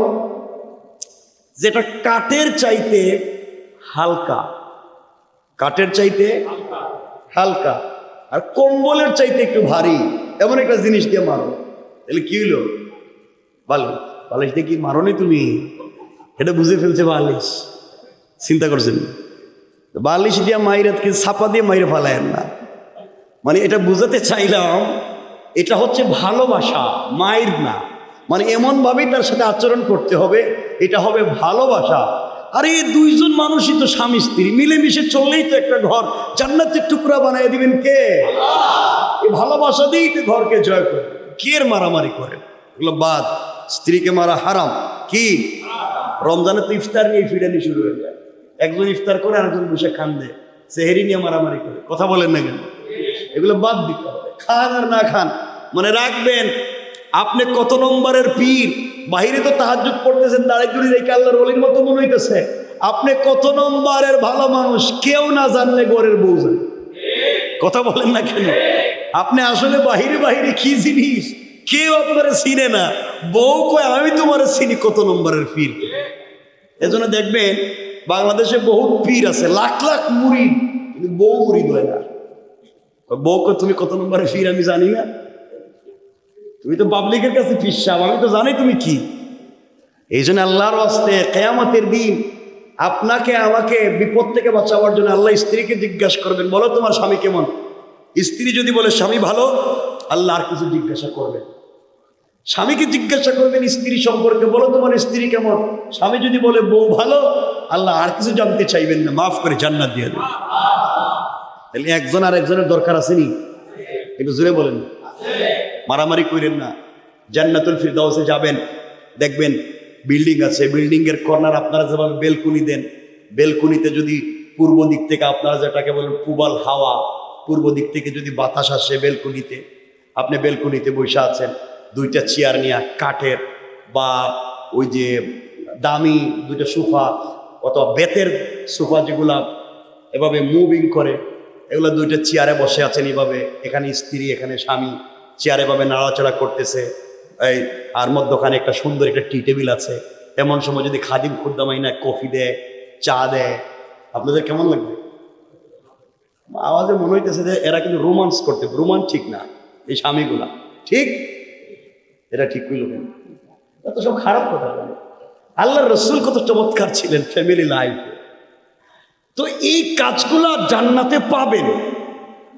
যেটা কাঠের চাইতে হালকা, কাঠের চাইতে হালকা আর কম্বলের চাইতে একটু ভারী, এমন একটা জিনিস দিয়ে মারো। তাহলে কি হইলো? বালিশ। বালিশ দিয়ে কি মারো নি তুমি? এটা বুঝে ফেলছে বালিশ। চিন্তা করছেন? বালিশ দিয়ে মাইরাতকে ছাপা দিয়ে মাইরে ফেলায় না, মানে এটা বুঝাতে চাইলাম এটা হচ্ছে ভালোবাসা, মায়ের না। মানে এমনভাবেই তার সাথে আচরণ করতে হবে, এটা হবে ভালোবাসা। আরে দুইজন মানুষই তো স্বামী স্ত্রী, মিলেমিশে চললেই তো একটা ঘর জান্নাতের টুকরা বানিয়ে দিবেন কে? এই ভালোবাসা দিয়েই তো ঘরকে জয় করে। কে মারামারি করে? এগুলো বাদ। স্ত্রীকে মারা হারাম। কি? রমজানে তো ইফতার নিয়ে ফিরানি শুরু হয়ে যায়। একজন ইফতার করে আরেকজন বসে খান দেয়, সেহেরি নিয়ে মারামারি করে। কথা বলেন না কেন? এগুলো বাদ দিতে হবে। খান আর না খান মনে রাখবেন আপনি কত নম্বরের পীর। বাহিরে তো তাহাজ্জুদ পড়তেছেন, দাঁড়িয়ে দূরে রেখে আল্লাহর ওলির মতো মনে হইতেছে। আপনি কত নম্বরের ভালো মানুষ কেউ না জানলে ঘরের বউ জানে। কথা বলেন না কেন? আপনি আসলে বাহিরে বাহিরে কি জিনিস কেউ আপনারা চিনে না। বউ কয় আমি তোমার চিনি কত নম্বরের পীর। এজন্য দেখবেন বাংলাদেশে বহুত পীর আছে, লাখ লাখ মুরিদ, কিন্তু বউ মুরিদ হয় না। বউ কয় তুমি কত নম্বরের পীর আমি জানি না? তুমি তো পাবলিকের কাছে পিসাব, আমি তো জানি তুমি কি। এই জন্য আল্লাহর ওয়াস্তে কিয়ামতের দিন আপনাকে আমাকে বিপদ থেকে বাঁচাবার জন্য আল্লাহ স্ত্রীকে জিজ্ঞাসা করবেন, বলো তোমার স্বামী কেমন? স্ত্রী যদি বলে স্বামী ভালো, আল্লাহ আর কিছু জিজ্ঞাসা করবেন। স্বামীকে জিজ্ঞাসা করবেন স্ত্রী সম্পর্কে, বলো তোমার স্ত্রী কেমন? স্বামী যদি বলে বউ ভালো, আল্লাহ আর কিছু জানতে চাইবেন না, মাফ করে জান্নাত দিয়ে দেবেন। তাহলে একজন আর একজনের দরকার আসেনি? একটু জোরে বলেন। মারামারি করেন না। জান্নাতুল ফিরদাউসে যাবেন, দেখবেন বিল্ডিং আছে, বিল্ডিং এর কর্নার আপনারা যেভাবে বেলকুনি দেন, বেলকুনিতে যদি পূর্ব দিক থেকে আপনারা যেটাকে বলেন পূবাল হাওয়া, পূর্ব দিক থেকে যদি বাতাস আসে বেলকুনিতে, আপনি বেলকুনিতে বসে আছেন, দুইটা চেয়ার নিয়ে কাঠের বা ওই যে দামি দুইটা সোফা অথবা বেতের সোফা যেগুলা এভাবে মুভিং করে, এগুলো দুইটা চেয়ারে বসে আছেন এভাবে, এখানে স্ত্রী এখানে স্বামী চেয়ারে ভাবে নাড়াচাড়া করতেছে, এই আর মধ্যখানে একটা সুন্দর একটা টি টেবিল আছে। এমন সময় যদি খাদিম খুদ্দামাইনা কফি দেয়, চা দেয়, আপনাদের কেমন লাগবে? আওয়াজে মনে হইতেছে যে এরা কিন্তু রোমান্স করতে। রোমান্স ঠিক না, এই স্বামীগুলা ঠিক, এটা ঠিক কইল কেন? এত সব খারাপ কথা বলে। আল্লাহর রাসূল কত চমৎকার ছিলেন ফ্যামিলি লাইফে। তো এই কাজগুলা জান্নাতে পাবেন,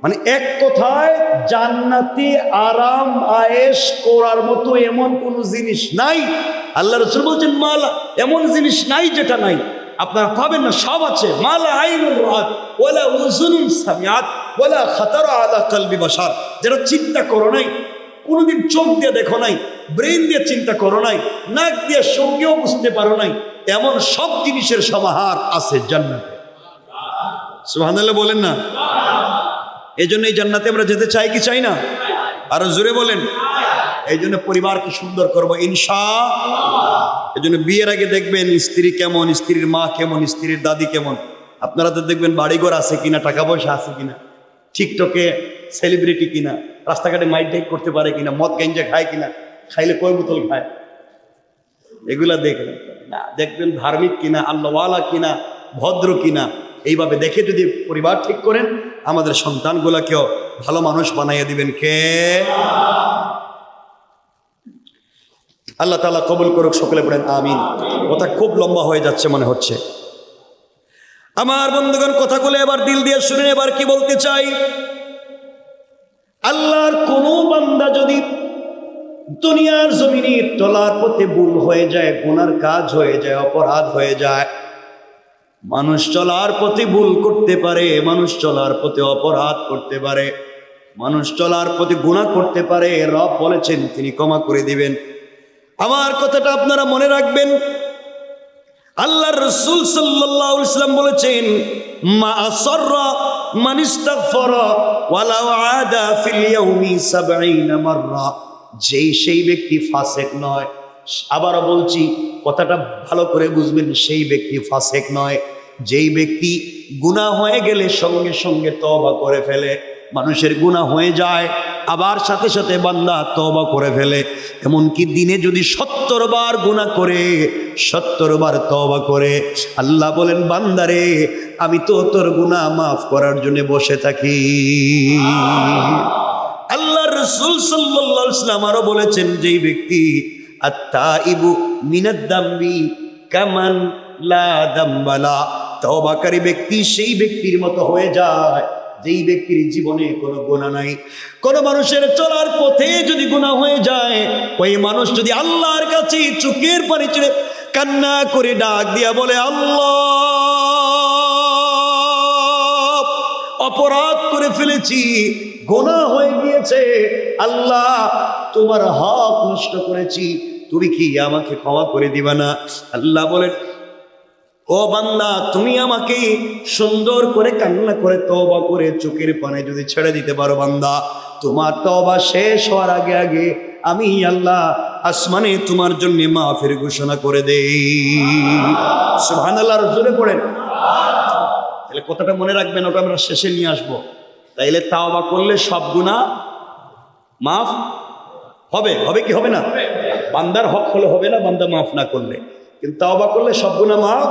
মানে এক কথায় জান্নাতে আরাম আয়েশ করার মতো এমন কোনো জিনিস নাই। আল্লাহ রাসূল বলছেন মালা, এমন জিনিস নাই যেটা নাই, আপনারা পাবেন না, সব আছে। মালা আইনুর রাআত ওয়ালা উযুনুন সামিআত ওয়ালা খাতারা আলা কলবি বাশার, যেটা চিন্তা করো নাই, কোনোদিন চোখ দিয়ে দেখো নাই, ব্রেন দিয়ে চিন্তা করো নাই, নাক দিয়ে সঙ্গেও বুঝতে পারো নাই, এমন সব জিনিসের সমাহার আছে জান্নাতে। সুবহানাল্লাহ বলেন না? এই জন্য এই জান্নাতে আমরা যেতে চাই কি চাই না? আরো জোরে বলেন। এই জন্য পরিবারকে সুন্দর করবো ইনশাআল্লাহ। এই জন্য বিয়ের আগে দেখবেন স্ত্রী কেমন, স্ত্রীর মা কেমন, স্ত্রীর দাদি কেমন। আপনারা তো দেখবেন বাড়িঘর আছে কিনা, টাকা পয়সা আছে কিনা, টিকটকে সেলিব্রিটি কিনা, রাস্তাঘাটে মাইক টাইক করতে পারে কিনা, মদ গেঞ্জা খায় কিনা, খাইলে কয় বোতল খায়, এগুলা দেখবেন না। দেখবেন ধার্মিক কিনা, আল্লাহওয়ালা কিনা, ভদ্র কিনা। এইভাবে দেখে যদি পরিবার ঠিক করেন, আমাদের সন্তানগুলাকেও ভালো মানুষ বানাইয়া দিবেন কে? আল্লাহ তাআলা কবুল করুক, সকলে পড়েন আমিন। কথা খুব লম্বা হয়ে যাচ্ছে মনে হচ্ছে। আমার বন্ধুগণ, কথাগুলো এবার দিল দিয়ে শুনে এবার কি বলতে চাই। আল্লাহর কোনো বান্দা যদি দুনিয়ার জমিনে চলার পথে ভুল হয়ে যায়, গুনার কাজ হয়ে যায়, অপরাধ হয়ে যায়, মানুষ চলার পথে ভুল করতে পারে, মানুষ চলার পথে অপরাধ করতে পারে, মানুষ চলার পথে গুনাহ করতে পারে, রব বলেছেন তিনি ক্ষমা করে দিবেন। আমার কথাটা আপনারা মনে রাখবেন। আল্লাহর রাসূল সাল্লাল্লাহু আলাইহি ওয়াসাল্লাম বলেছেন, মা আসররা মান ইস্তাগফারা ওয়ালাউ আদা ফিল ইয়াউমি 70 মাররা। সেই ব্যক্তি ফাসিক নয়। আবারও বলছি, কথাটা ভালো করে বুঝবেন, সেই ব্যক্তি ফাসিক নয় যেই ব্যক্তি গুনাহ হয়ে গেলে সঙ্গে সঙ্গে তওবা করে ফেলে, মানুষের গুনাহ হয়ে যায়, আবার সাথে সাথে বান্দা তওবা করে ফেলে। এমনকি দিনে যদি 70 বার গুনাহ করে, 70 বার তওবা করে, আল্লাহ বলেন বান্দারে আমি তো তোর গুনাহ মাফ করার জন্য বসে থাকি। আল্লাহ রাসূল সাল্লাল্লাহু আলাইহি ওয়াসাল্লাম আরো বলেছেন, যেই ব্যক্তি আত-তাইবু মিনাদ দামবি কামান লা দামবালা, তওবাকারী ব্যক্তি সেই ব্যক্তির মতো হয়ে যায় যেই ব্যক্তির জীবনে কোনো গুনাহ নাই। কোন মানুষের চলার পথে যদি গুনাহ হয়ে যায়, ওই মানুষ যদি আল্লাহর কাছে চোখের পানি ছেড়ে কান্না করে ডাক দিয়া বলে, আল্লাহ অপরাধ করে ফেলেছি, গুনাহ হয়ে গিয়েছে, আল্লাহ তোমার হক নষ্ট করেছি, তুমি কি আমাকে ক্ষমা করে দিবা না? আল্লাহ বলেন, ও বান্দা তুমি আমাকে সুন্দর করে কান্না করে তওবা করে চোখের পানি যদি ছেড়ে দিতে পারো বান্দা, তোমার তওবা শেষ হওয়ার আগে আগে আমি আল্লাহ আসমানে তোমার জন্য মাফের ঘোষণা করে দেই। সুবহানাল্লাহ, জোরে পড়েন। তাহলে কথাটা মনে রাখবেন, ওটা আমরা শেষে নিয়ে আসবো। তাইলে তওবা করলে সব গুনাহ মাফ হবে, হবে কি হবে না? বান্দার হক হলে হবে না, বান্দা মাফ না করলে, কিন্তু তওবা করলে সব গুনাহ মাফ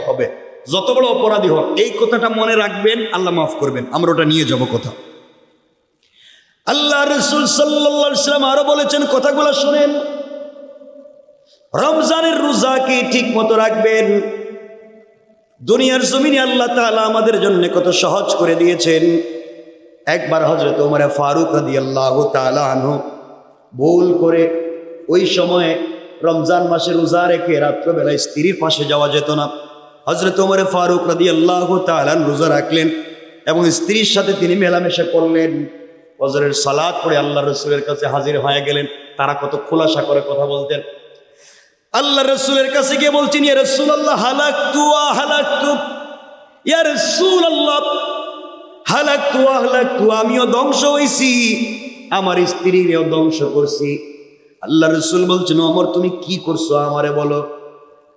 হবে, যত বড় অপরাধী হোক। এই কথাটা মনে রাখবেন, আল্লাহ মাফ করবেন। আমরা ওটা নিয়ে যাব কথা। আল্লাহ রাসূল সাল্লাল্লাহু আলাইহি ওয়াসাল্লাম আরো বলেছেন, কথাগুলো শুনেন, রমজানের রোজাকে ঠিক মতো রাখবেন। দুনিয়ার জমিনে আল্লাহ তাআলা আমাদের জন্য কত সহজ করে দিয়েছেন। একবার হযরত ওমর ফারুক রাদিয়াল্লাহু তাআলা আনহু ভুল করে ওই সময় রমজান মাসে রোজা রেখে রাত্রবেলায় স্ত্রীর পাশে যাওয়া যেত না। হযরত ওমর ফারুক রাদিয়াল্লাহু তাআলা রোজা রাখলেন এবং স্ত্রীর সাথে তিনি মেলামেশা করলেন। ফজরের সালাত পড়ে আল্লাহ রাসূলের কাছে হাজির হয়ে গেলেন। তারা কত খোলাসা করে কথা বলতেন। আল্লাহ রাসূলের কাছে গিয়ে বলছেন, ইয়া রাসূলুল্লাহ হালাকতু ওয়া হালাকতু, ইয়া রাসূলুল্লাহ হালাকতু ওয়া হালাকতু, আমিও ধ্বংস হইছি, আমার স্ত্রীরও ধ্বংস করছি। আল্লাহ রাসূল বলছেন, ওমর তুমি কি করছো আমারে বলো।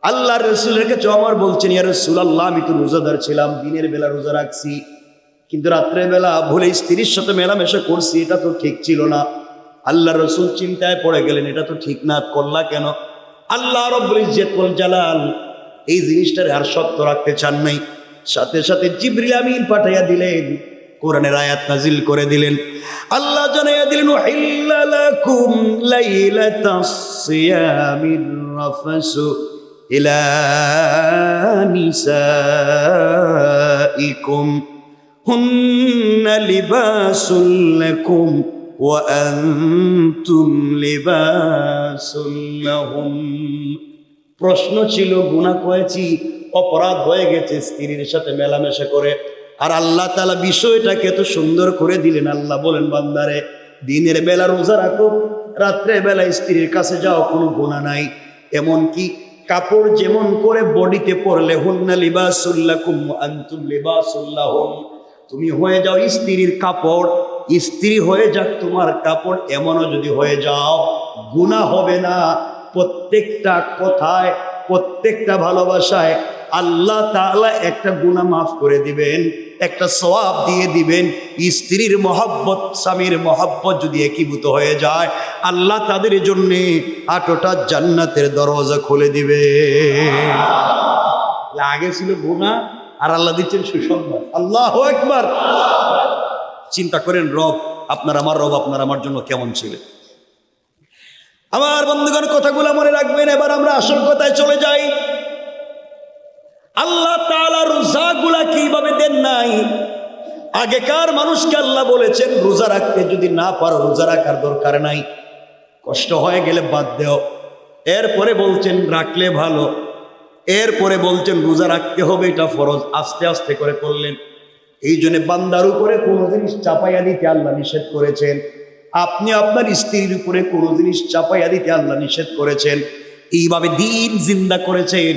আল্লাহ রাসূলের কাছে ওমর বলছেন, ইয়া রাসূলুল্লাহ আমি তো রোজাদার ছিলাম, দিনের বেলা রোজা রাখছি, কিন্তু রাত্রের বেলা ভুলে স্ত্রীর সাথে মেলামেশা করছি, এটা তো ঠিক ছিল না। আল্লাহ রাসূল চিন্তায় পড়ে গেলেন, এটা তো ঠিক না, করলা কেন? আল্লাহ রাব্বুল ইজ্জত ওয়াল জালাল এই জিনিসটার আর সত্য রাখতে চান নাই। সাথে সাথে জিবরিল আমিন পাঠাইয়া দিলেন, কোরআনের আয়াত নাজিল করে দিলেন। আল্লাহ জানাইয়া দিলেন, উহিল্লা লাকুম লাইলাতাস সিয়ামির রাফাসু ইলা নিসাইকুম হুন্না লিবাসুল লাকুম ওয়া আনতুম লিবাসুল লাহুম। প্রশ্ন ছিল, গুনাহ করেছি, অপরাধ হয়ে গেছে স্ত্রীর সাথে মেলামেশা করে, আর আল্লাহ তাআলা বিষয়টাকে এত সুন্দর করে দিলেন। আল্লাহ বলেন, বান্দারে দিনের বেলা রোজা রাখো, রাত্রে বেলা স্ত্রীর কাছে যাও, কোনো গুনাহ নাই। এমনকি কাপড় যেমন করে বডিতে পরলে, হুন্না লিবাসুল লাকুম ওয়া আনতুম লিবাসুল লাহুম, তুমি হয়ে যাও স্ত্রীর কাপড়, স্ত্রী হয়ে যাক তোমার কাপড়, এমনও যদি হয়ে যাও গুনাহ হবে না। প্রত্যেকটা কথায়, প্রত্যেকটা ভালোবাসায় আল্লাহ তাআলা একটা গুনাহ মাফ করে দিবেন, একটা সওয়াব দিয়ে দিবেন। স্ত্রীর মহব্বত, স্বামীর মহব্বত যদি একীভূত হয়ে যায়, আল্লাহ তাদের জন্য 8টা জান্নাতের দরজা খুলে দিবে। আগে ছিল গুনাহ, আর আল্লাহ দিচ্ছেন সুসংবাদ। আল্লাহু আকবার। চিন্তা করেন, রব আপনার আমার রব আপনার আমার জন্য কেমন ছিলেন। আমার বন্ধুগণ, কথাগুলো মনে রাখবেন। এবার আমরা আসল কথায় চলে যাই। আল্লাহ তাআলা রোজাগুলা কিভাবে দেন নাই? আগেকার মানুষকে আল্লাহ বলেছেন, রোজা রাখতে যদি না পারো রোজা রাখার দরকার নাই, কষ্ট হয়ে গেলে বাদ দেও। এরপরে বলছেন রাখলে ভালো, এরপরে বলছেন রোজা রাখতে হবে, এটা ফরজ। আস্তে আস্তে করে করলেন। এই জন্য বান্দার উপরে কোনো জিনিস চাপাইয়া দিতে আল্লাহ নিষেধ করেছেন। আপনি আপনার স্ত্রীর উপরে কোনো জিনিস চাপাইয়া দিতে আল্লাহ নিষেধ করেছেন। এইভাবে দিন জিন্দা করেছেন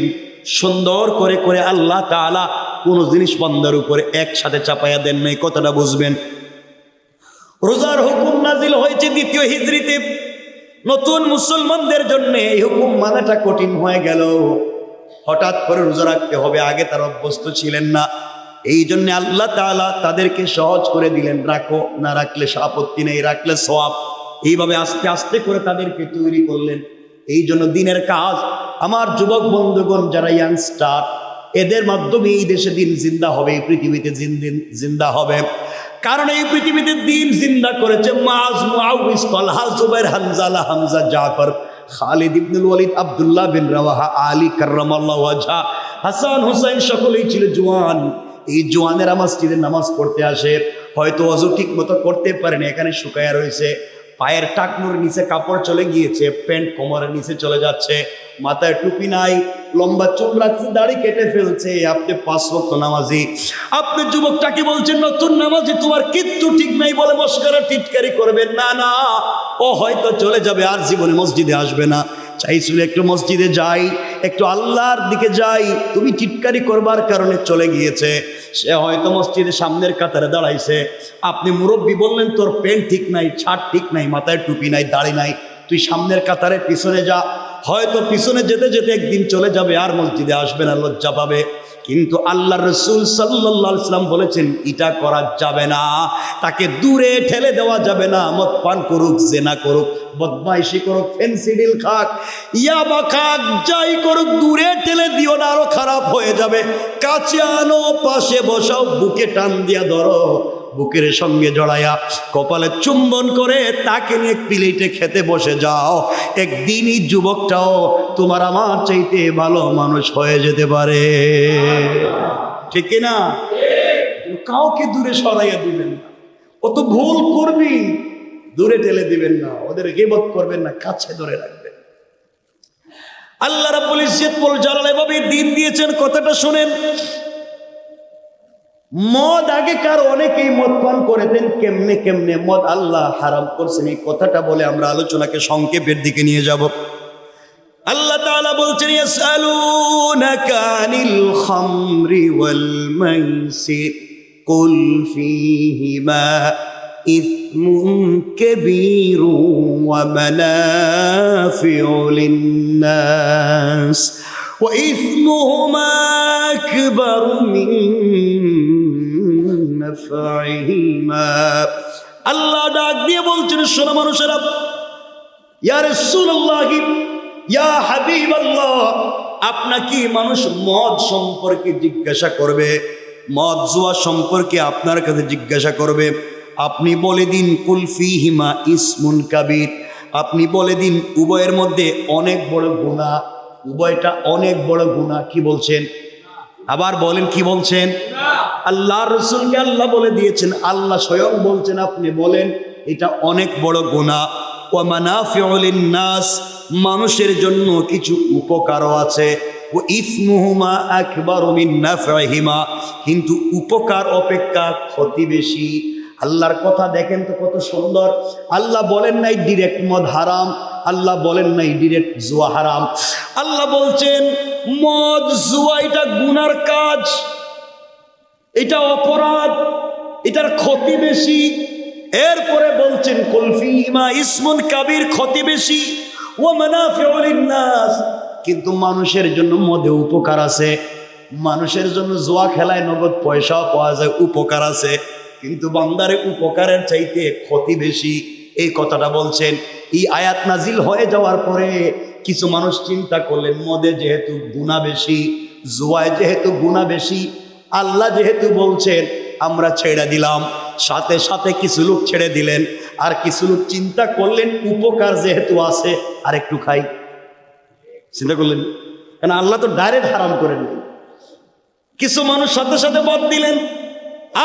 সুন্দর করে করে। আল্লাহ তাআলা কোনো জিনিস বান্দার উপরে একসাথে চাপাইয়া দেন নাই। কথাটা বুঝবেন। রোজার হুকুম নাজিল হয়েছে 2য় হিজরিতে। নতুন মুসলমানদের জন্য এই হুকুম মানাটা কঠিন হয়ে গেল। হঠাৎ করে রোজা রাখতে হবে, আগে তার অভ্যস্ত ছিলেন না। এই জন্য আল্লাহ তাআলা তাদেরকে সহজ করে দিলেন, রাখো, না রাখলে আপত্তি নেই, রাখলে সওয়াব। এইভাবে আস্তে আস্তে করে তাদেরকে তৈরি করলেন। এই জন্য দিনের কাজ আমার যুবক বন্ধুগণ যারা ইয়াংস্টার, এদের মাধ্যমে এই দেশে দিন জিন্দা হবে, এই পৃথিবীতে দিন জিন্দা হবে। কারণ এই পৃথিবীতে দিন জিন্দা করেছে মুআজ, মুআউইজ, তালহা, জুবাইর, হানজালা, হামজা, জাফর, খালিদ ইবনুল ওয়ালিদ, আব্দুল্লাহ বিন রাওয়াহা, আলী কাররামাল্লাহু ওয়াজহা, হাসান, হুসাইন, সকলেই ছিল জওয়ান। এই জওয়ানেরা মসজিদে নামাজ পড়তে আসে, হয়তো ওযু ঠিক মতো করতে পারেন, এখানে শুকায়া রয়েছে, পায়ের টাকনুর নিচে কাপড় চলে গিয়েছে, প্যান্ট কোমরের নিচে চলে যাচ্ছে, মাথায় টুপি নাই, লম্বা চুল রাখছে, দাড়ি কেটে ফেলছে। আপনি 5 ওয়াক্ত নামাজি, আপনি যুবকটাকে বলছেন নতুন নামাজি, তোমার কিচ্ছু ঠিক নাই বলে মস্করা টিটকারি করবেন না, না, ও হয়তো চলে যাবে, আর জীবনে মসজিদে আসবে না। চাইছিল একটু মসজিদে যাই, একটু আল্লাহর দিকে যাই, তুমি টিটকারি করবার কারণে চলে গিয়েছে। সে হয়তো মসজিদের সামনের কাতারে দাঁড়াইছে, আপনি মুরব্বী বললেন তোর প্যান্ট ঠিক নাই, শার্ট ঠিক নাই, মাথায় টুপি নাই, দাড়ি নাই, তুই সামনের কাতারে পিছনে যা। হয়তো পিছনে যেতে যেতে একদিন চলে যাবে, আর মসজিদে আসবে না, লজ্জা পাবে। কিন্তু আল্লাহ রাসূল সাল্লাল্লাহু আলাইহি ওয়াসাল্লাম বলেছেন এটা করা যাবে না, তাকে দূরে ঠেলে দেওয়া যাবে না। মদ পান করুক, জেনা করুক, বদমাইশি করুক, ফেন্সিডিল খাক, ইয়াবা খাক, যাই করুক, দূরে ঠেলে দিও না, আরো খারাপ হয়ে যাবে। কাছে আনো, পাশে বসাও, বুকে টান দিয়া ধরো, বুকের সঙ্গে জড়াইয়া কপালে চুম্বন করে তাকে নিয়ে প্লেটে খেতে বসে যাও। একদিনই যুবকটাও তোমার আমার চাইতে ভালো মানুষ হয়ে যেতে পারে, ঠিক কিনা? কাউকে দূরে সরাইয়া দিবেন না, ও তো ভুল করবি, দূরে ঠেলে দিবেন না, ওদের গীবত করবেন না, কাছে ধরে রাখবেন। আল্লাহ রাব্বুল ইজ্জত ওয়াল জালাল এভাবে দিন দিয়েছেন। কথাটা শুনেন, মদ আগেকার অনেকেই মদ পান করেতেন, কেমনে কেমনে মদ আল্লাহ হারাম করছেন, এই কথাটা বলে আমরা আলোচনাকে সংক্ষেপের দিকে নিয়ে যাব। আল্লাহ তাআলা বলছেন ইয়াসআলুনাকা আনিল খামরি ওয়াল মাইসির কুল ফীহিমা ইসমুন কাবীরুন ওয়া মানাফিউ লিন-নাস ওয়া ইসমুহুমা আকবারু মিন নাফঈহিমা। আল্লাহ ডাক দিয়ে বলছেন, শোনো মানুষেরা, ইয়া রাসূলুল্লাহ, ইয়া হাবিবাল্লাহ, আপনাকে মানুষ মদ সম্পর্কে জিজ্ঞাসা করবে, মদ জুয়া সম্পর্কে আপনার কাছে জিজ্ঞাসা করবে, আপনি বলে দিন কুল ফীহিমা ইসমুন কাবীর, আপনি বলে দিন উভয়ের মধ্যে অনেক বড় গুনাহ, উভয়টা অনেক বড় গুনাহ। কি বলছেন? আবার বলেন, কি বলছেন? আল্লাহ রাসূলকে আল্লাহ বলে দিয়েছেন, আল্লাহ স্বয়ং বলছেন আপনি বলেন এটা অনেক বড় গুনাহ। ওয়া মানাফিউ লিন-নাস, মানুষের জন্য কিছু উপকারও আছে। ও ইসমুহুমা আকবারু মিন নাফঈহিমা, কিন্তু উপকার অপেক্ষা ক্ষতি বেশি। আল্লাহর কথা দেখেন তো কত সুন্দর। আল্লাহ বলেন নাই ডিরেক্ট মদ হারাম, আল্লাহ বলেন নাই ডিরেক্ট জুয়া হারাম। আল্লাহ বলছেন মদ জুয়া এটা গুনার কাজ, এটা অপরাধ, এটার ক্ষতি বেশি। এরপরে বলছেন কুল ফীহিমা ইসমুন কাবীর, ক্ষতি বেশি, ওয়া মানাফিউ লিন-নাস, কিন্তু মানুষের জন্য মদে উপকার আছে, মানুষের জন্য জুয়া খেলায় নগদ পয়সাও পাওয়া যায়, উপকার আছে, কিন্তু বান্দারে উপকারের চাইতে ক্ষতি বেশি। এই কথাটা বলছেন। এই আয়াত নাজিল হয়ে যাওয়ার পরে কিছু মানুষ চিন্তা করলেন মদে যেহেতু গুনাহ বেশি, জুয়ায় যেহেতু গুনাহ বেশি, আল্লাহ যেহেতু বলছেন আমরা ছেড়ে দিলাম, সাথে সাথে কিছু লোক ছেড়ে দিলেন, আর কিছু লোক চিন্তা করলেন উপকার যেহেতু আছে আর একটু খাই, চিন্তা করলেন, কারণ আল্লাহ তো ডাইরেক্ট হারাম করে দিলেন। কিছু মানুষ সাথে সাথে বাদ দিলেন,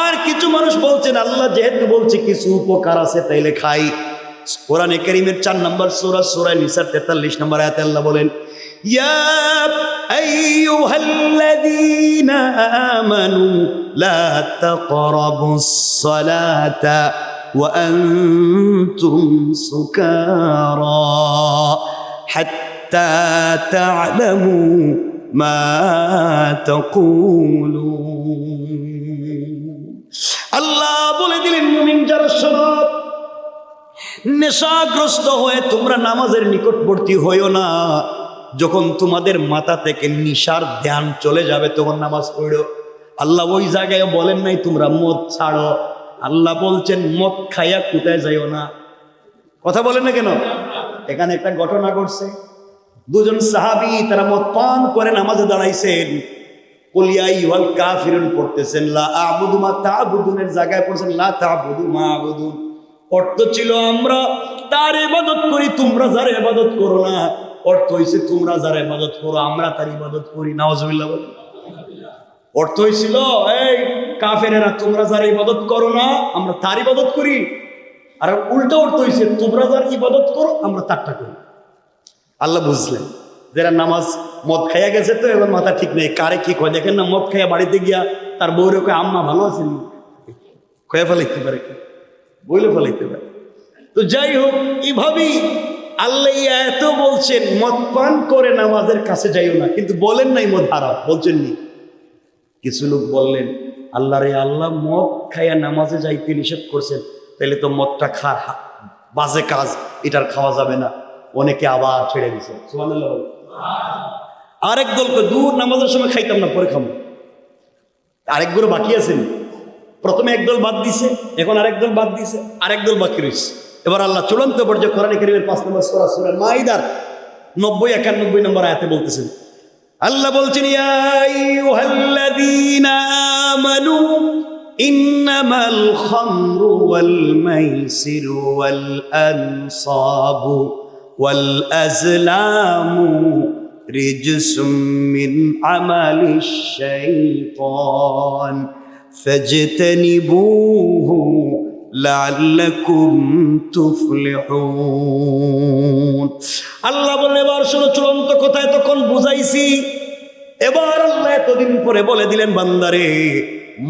আর কিছু মানুষ বলছেন আল্লাহ যেহেতু বলছে কিছু উপকার আছে তাইলে খাই। কোরআনে কারীমের 4 নম্বর সূরা, সূরা নিসার 43 নম্বর আয়াতে আল্লাহ বলেন, ইয়া আইয়ুহাল্লাযীনা আমানু লা তাকরাবুস সালাতা ওয়া আনতুম সুকারা হাত্তা তা'লামু মা তাকুলুন। আল্লাহ বলে দিলেন মুমিন যারা শোনো, নেশাগ্রস্ত হয়ে তোমরা নামাজের নিকটবর্তী হইও না। যখন তোমাদের মাথা থেকে নিশার ধ্যান চলে যাবে তখন নামাজ পড়ো। আল্লাহ ওই জায়গায় বলেন নাই তোমরা মদ ছাড়ো, আল্লাহ বলছেন মদ খাইয়া কোথায় যাইও না। কথা বলেন না কেন? এখানে একটা ঘটনা ঘটছে, দুজন সাহাবী তারা মদ পান করে নামাজে দাঁড়াইছেন, কুল ইয়া আইয়ুহাল কাফিরুন পড়তেছেন, লা আ'বুদু মা তা'বুদুনের জায়গায় পড়ছেন লা তা'বুদু মা আ'বুদু। অর্থ ছিল আমরা তার ইবাদত করি, তোমরা যার ইবাদত করো না। অর্থ হইছে তোমরা যার ইবাদত করো আমরা তার ইবাদত করি। নাউজুবিল্লাহ। অর্থ হইছিল এই কাফেরেরা তোমরা যার ইবাদত করো না আমরা তার ইবাদত করি। আর উল্টা অর্থ হইছে তোমরা যার ইবাদত করো আমরা তারটা করি। আল্লাহ বুঝলেন যারা নামাজ মদ খাইয়া গেছে তো এবার মাথা ঠিক নেই, কারে কি কয় দেখেন না, মদ খাইয়া বাড়িতে গিয়া তার বউরে কয় আম্মা ভালো আছেন, কয়ে ফেলাইতে পারে, বইলে ফেলাইতে পারে। তো যাই হোক, এইভাবেই আল্লাহ এত বলছেন মদ পান করে নামাজের কাছে যাইও না, কিন্তু বলেন নাই মদ হারাম, বলছেন নি। কিছু লোক বললেন আল্লাহ রে আল্লাহ মদ খাইয়া নামাজে যাইতে নিষেধ করছেন, তাহলে তো মদটা বাজে কাজ, এটার খাওয়া যাবে না। অনেকে আবার ছেড়ে দিছে। সুবহানাল্লাহ। আরেক দলকে দূর নামাজের সময় খাইতাম না, পরে খাবো। আরেক দল বাকি আছেন, প্রথমে একদল বাদ দিছে, এখন আরেক দল বাদ দিছে, আরেক দল বাকি রয়েছে। এবার আল্লাহ চূড়ান্ত পর্যায়ে কোরআন কারীমের 5 নম্বর সূরা সূরা মাইদার 90-91 নম্বর আয়াতে বলতেছেন, আল্লাহ বলছেন ইয়া আইয়ুহাল্লাযীনা আমানু ইন্নামাল খামরু ওয়াল মাইসিরু ওয়াল আনসাবু ওয়াল আজলামু রিজসুম মিন আমালিশ শাইতান ফাজতানিবুহু লাআল্লাকুম তুফলিহুন। আল্লাহ বলে এবার শোনো, চূড়ান্ত কথা এতক্ষণ বুঝাইছি, এবার আল্লাহ এতদিন পরে বলে দিলেন বান্দারে,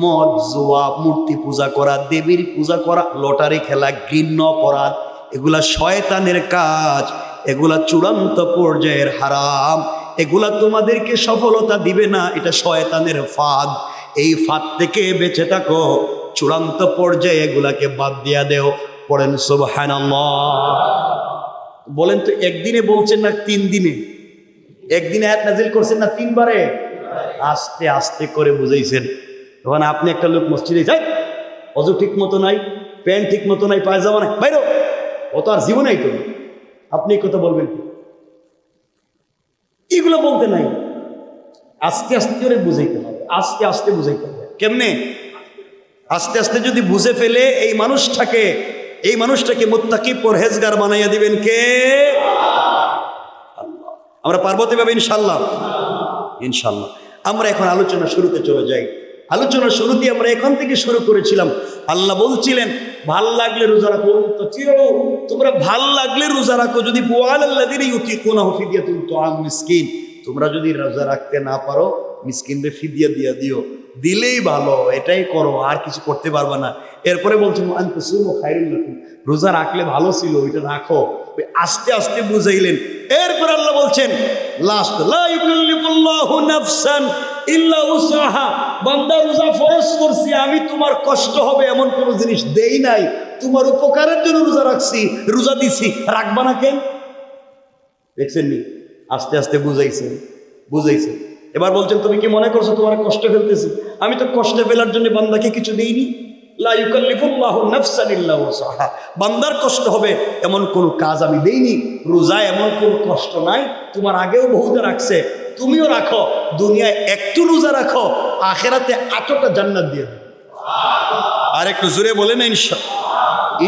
মদ, জুয়া, মূর্তি পূজা করা, দেবীর পূজা করা, লটারি খেলা, ঘৃণ্য অপরাধ, এগুলা শয়তানের কাজ, এগুলা চূড়ান্ত পর্যায়ের হারাম, এগুলা তোমাদেরকে সফলতা দিবে না, এটা শয়তানের ফাঁদ। এই ফাঁদ থেকে বেঁচে থাকো, চূড়ান্ত পর্যায়ে এগুলাকে বাদ দিয়া দেও। পড়েন সুবহানাল্লাহ। বলেন তো একদিনে বলছেন না 3 দিনে? একদিনে আয়াত নাজিল করছেন না 3 বারে? আস্তে আস্তে করে বুঝাইছেন। তখন আপনি একটা লোক মসজিদে যাই, অজু ঠিক মতো নাই, প্যান্ট ঠিক মতো নাই, পায়জামা নাই, বাইরো, ও তো আর জীবনেই তো, আপনি এই কথা বলবেন কি? এগুলো বলতে নাই, আস্তে আস্তে করে বুঝাইতে হবে, আস্তে আস্তে বুঝাইতে হবে। কেমনে? আস্তে আস্তে যদি বুঝে ফেলে এই মানুষটাকে মুত্তাকি পরহেজগার বানাইয়া দিবেন কে? আল্লাহ। আমরা পারবো তো ভাবে ইনশাআল্লাহ? ইনশাআল্লাহ। আমরা এখন আলোচনা শুরুতে চলে যাই। আলোচনা শুরুতে আমরা এখান থেকে শুরু করেছিলাম। আল্লাহ বলছিলেন ভাল লাগলে রোজা রাখো, তো তোমরা ভাল লাগলে রোজা রাখো, যদি ওয়ালাল্লাযিনা ইউতিকুনাহু ফিদিয়াতুন তুআম মিসকিন, তোমরা যদি রোজা রাখতে না পারো মিসকিনদের ফিদিয়া দিয়া দিও, দিলেই ভালো, এটাই করো, আর কিছু করতে পারবে না। এরপরে বলছেন আনতাসুমু খায়রুল লাকুম, রোজা রাখলে ভালো ছিল, ওইটা রাখো। আস্তে আস্তে বুঝাইলেন। এরপর আল্লাহ বলছেন লাস্ট, লা ইউকাল্লিফুল্লাহু নাফসান ইল্লা উসআহা, বান্দা রোজা ফরজ করছি, আমি তোমার কষ্ট হবে এমন কোনো জিনিস দেই নাই, তোমার উপকারের জন্য রোজা রাখছি, রোজা দিছি, রাখবা না কেন? দেখছেন নি? আস্তে আস্তে বুঝাইছেন। এবার বলছেন তুমি কি মনে করছো তোমার কষ্ট ফেলতেছি? আমি তো কষ্ট ফেলার জন্য বান্দাকে কিছু দেইনি। লা ইউকাল্লিফুল্লাহু নাফসান ইল্লা উসআহা, বান্দার কষ্ট হবে এমন কোনো কাজ আমি দেইনি। রোজা এমন কোনো কষ্ট নাই, তোমার আগেও বহুতে রাখছে, তুমিও রাখো। দুনিয়ায় একটু রোজা রাখো, আখেরাতে 8টা জান্নাত দিয়ে দেবে। আর একটু জোরে বলেন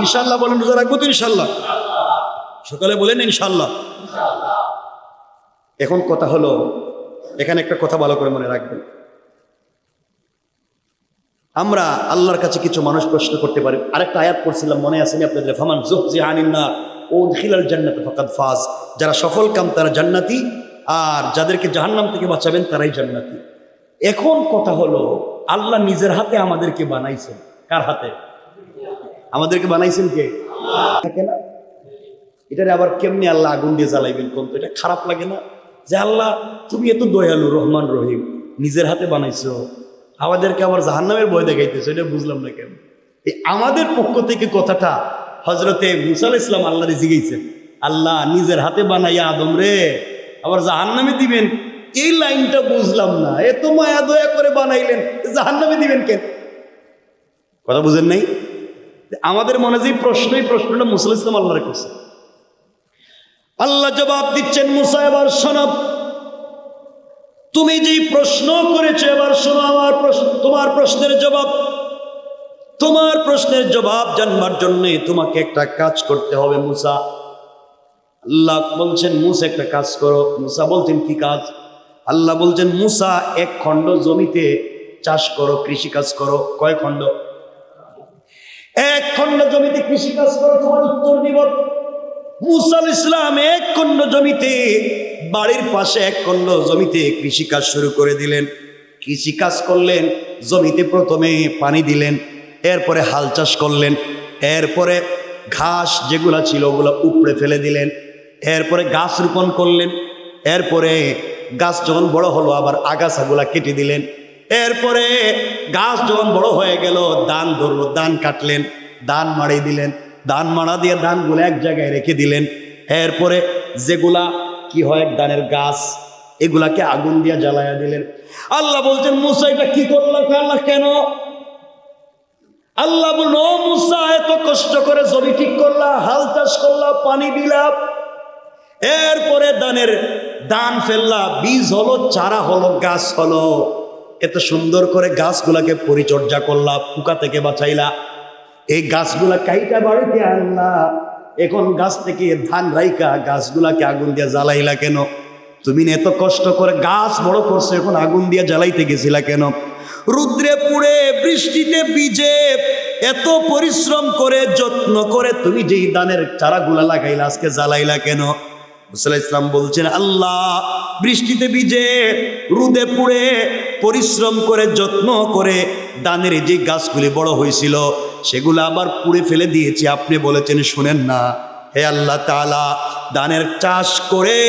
ইনশাআল্লাহ বলেন, রোজা রাখবো তো ইনশাআল্লাহ? সকালে বলেন ইনশাআল্লাহ। এখন কথা হলো, এখানে একটা কথা ভালো করে মনে রাখবেন, আমরা আল্লাহর কাছে কিছু মানুষ প্রশ্ন করতে পারি। আরেকটা আয়াত পড়ছিলাম, মনে আসেনি আপনাদের? ফামান যুহজিহা আনিন নার ওয়া উদখিলাল জান্নাত ফাকাদ ফাজ, যারা সফল কাম তারা জান্নাতি, আর যাদেরকে জাহান্নাম থেকে বাঁচাবেন তারাই জান্নাতি। এখন কথা হলো, আল্লাহ নিজের হাতে আমাদেরকে বানাইছেন। কার হাতে? আমাদেরকে বানাইছেন কে? থাকে না? এটারে আবার কেমনি আল্লাহ আগুন দিয়ে জ্বালাইবেন কোন? তো এটা খারাপ লাগে না যে আল্লাহ তুমি এত দয়ালু, রহমান, রহিম, নিজের হাতে বানাইছো, আমাদেরকে আবার জাহান্নামের ভয় দেখাইতেছো? এটা বুঝলাম না কেন। এই আমাদের পক্ষ থেকে কথাটা হজরতে মুসা আলাইহিস সালাম আল্লাহরে জিগাইছেন, আল্লাহ নিজের হাতে বানাইয়া আদম রে আবার জাহান্নামে দিবেন, এই লাইনটা বুঝলাম না, এত মায়া দয়া করে বানাইলেন, জাহান্নামে দিবেন কেন? কথা বুঝেন নাই? আমাদের মনে যে প্রশ্ন, এই প্রশ্নটা মুসা আলাইহিস সালাম আল্লাহর কাছে। আল্লাহ জবাব দিচ্ছেন, মুসা এবার শোনো, তুমি যেই প্রশ্ন করেছো এবার শোনো আমার প্রশ্ন, তোমার প্রশ্নের জবাব। তোমার প্রশ্নের জবাব জানবার জন্য তোমাকে একটা কাজ করতে হবে মুসা। আল্লাহ বলছেন মুসা একটা কাজ করো। মুসা বলছেন কি কাজ? আল্লাহ বলছেন মুসা এক খণ্ড জমিতে চাষ করো, কৃষি কাজ করো। কয় খণ্ড? এক খণ্ড জমিতে কৃষি কাজ করো। তোমার উত্তর দিব। মুসা আলাইহিস সালাম এক খণ্ড জমিতে, বাড়ির পাশে এক খণ্ড জমিতে কৃষি কাজ শুরু করে দিলেন। কৃষি কাজ করলেন, জমিতে প্রথমে পানি দিলেন, এরপরে হাল চাষ করলেন, এরপরে ঘাস যেগুলা ছিল ওগুলো উপড়ে ফেলে দিলেন, এরপরে গাছ রোপণ করলেন, এরপরে গাছ যখন বড় হলো আবার আগাছাগুলা কেটে দিলেন, এরপরে গাছ যখন বড় হয়ে গেল ধান ধরলো, ধান কাটলেন, ধান মাড়িয়ে দিলেন, ধান মাড়া দিয়ে ধানগুলো এক জায়গায় রেখে দিলেন। এরপরে যেগুলা কি হয় ধানের গাছ, এগুলাকে আগুন দিয়ে জ্বালায়া দিলেন। আল্লাহ বলছেন মুসা এটা কি করলাম? আল্লাহ কেন? আল্লাহ বলল ও মুসা, এত কষ্ট করে জমি ঠিক করলা, হাল চাষ করলা, পানি দিলা, এরপরে ধান ফেললা, বীজ হলো, চারা হলো, গাছ হলো, এত সুন্দর করে গাছগুলাকে পরিচর্যা করলা, পোকা থেকে বাঁচাইলা, এই গাছগুলা কাইটা বাড়িতে আনলা, এখন গাছ থেকে ধান রাইকা গাছগুলাকে আগুন দিয়ে জ্বালাইলা কেন? তুমি এত কষ্ট করে গাছ বড় করছো, এখন আগুন দিয়ে জ্বালাইতে গেছিলা কেন? রুদ্রে পুড়ে বৃষ্টিতে ভিজে এত পরিশ্রম করে যত্ন করে তুমি যেই ধানের চারাগুলা লাগাইলা আজকে জ্বালাইলা কেন? মুসা আলাইহিস সালাম বলছেন আল্লাহ বৃষ্টিতে ভিজে রোদে পুড়ে পরিশ্রম করে যত্ন করে ধানের যে গাছগুলি বড় হয়েছিল সেগুলো আবার পুড়ে ফেলে দিয়েছি। আপনি বলেছেন শুনেন না, হে আল্লাহ তাআলা, ধানের চাষ করে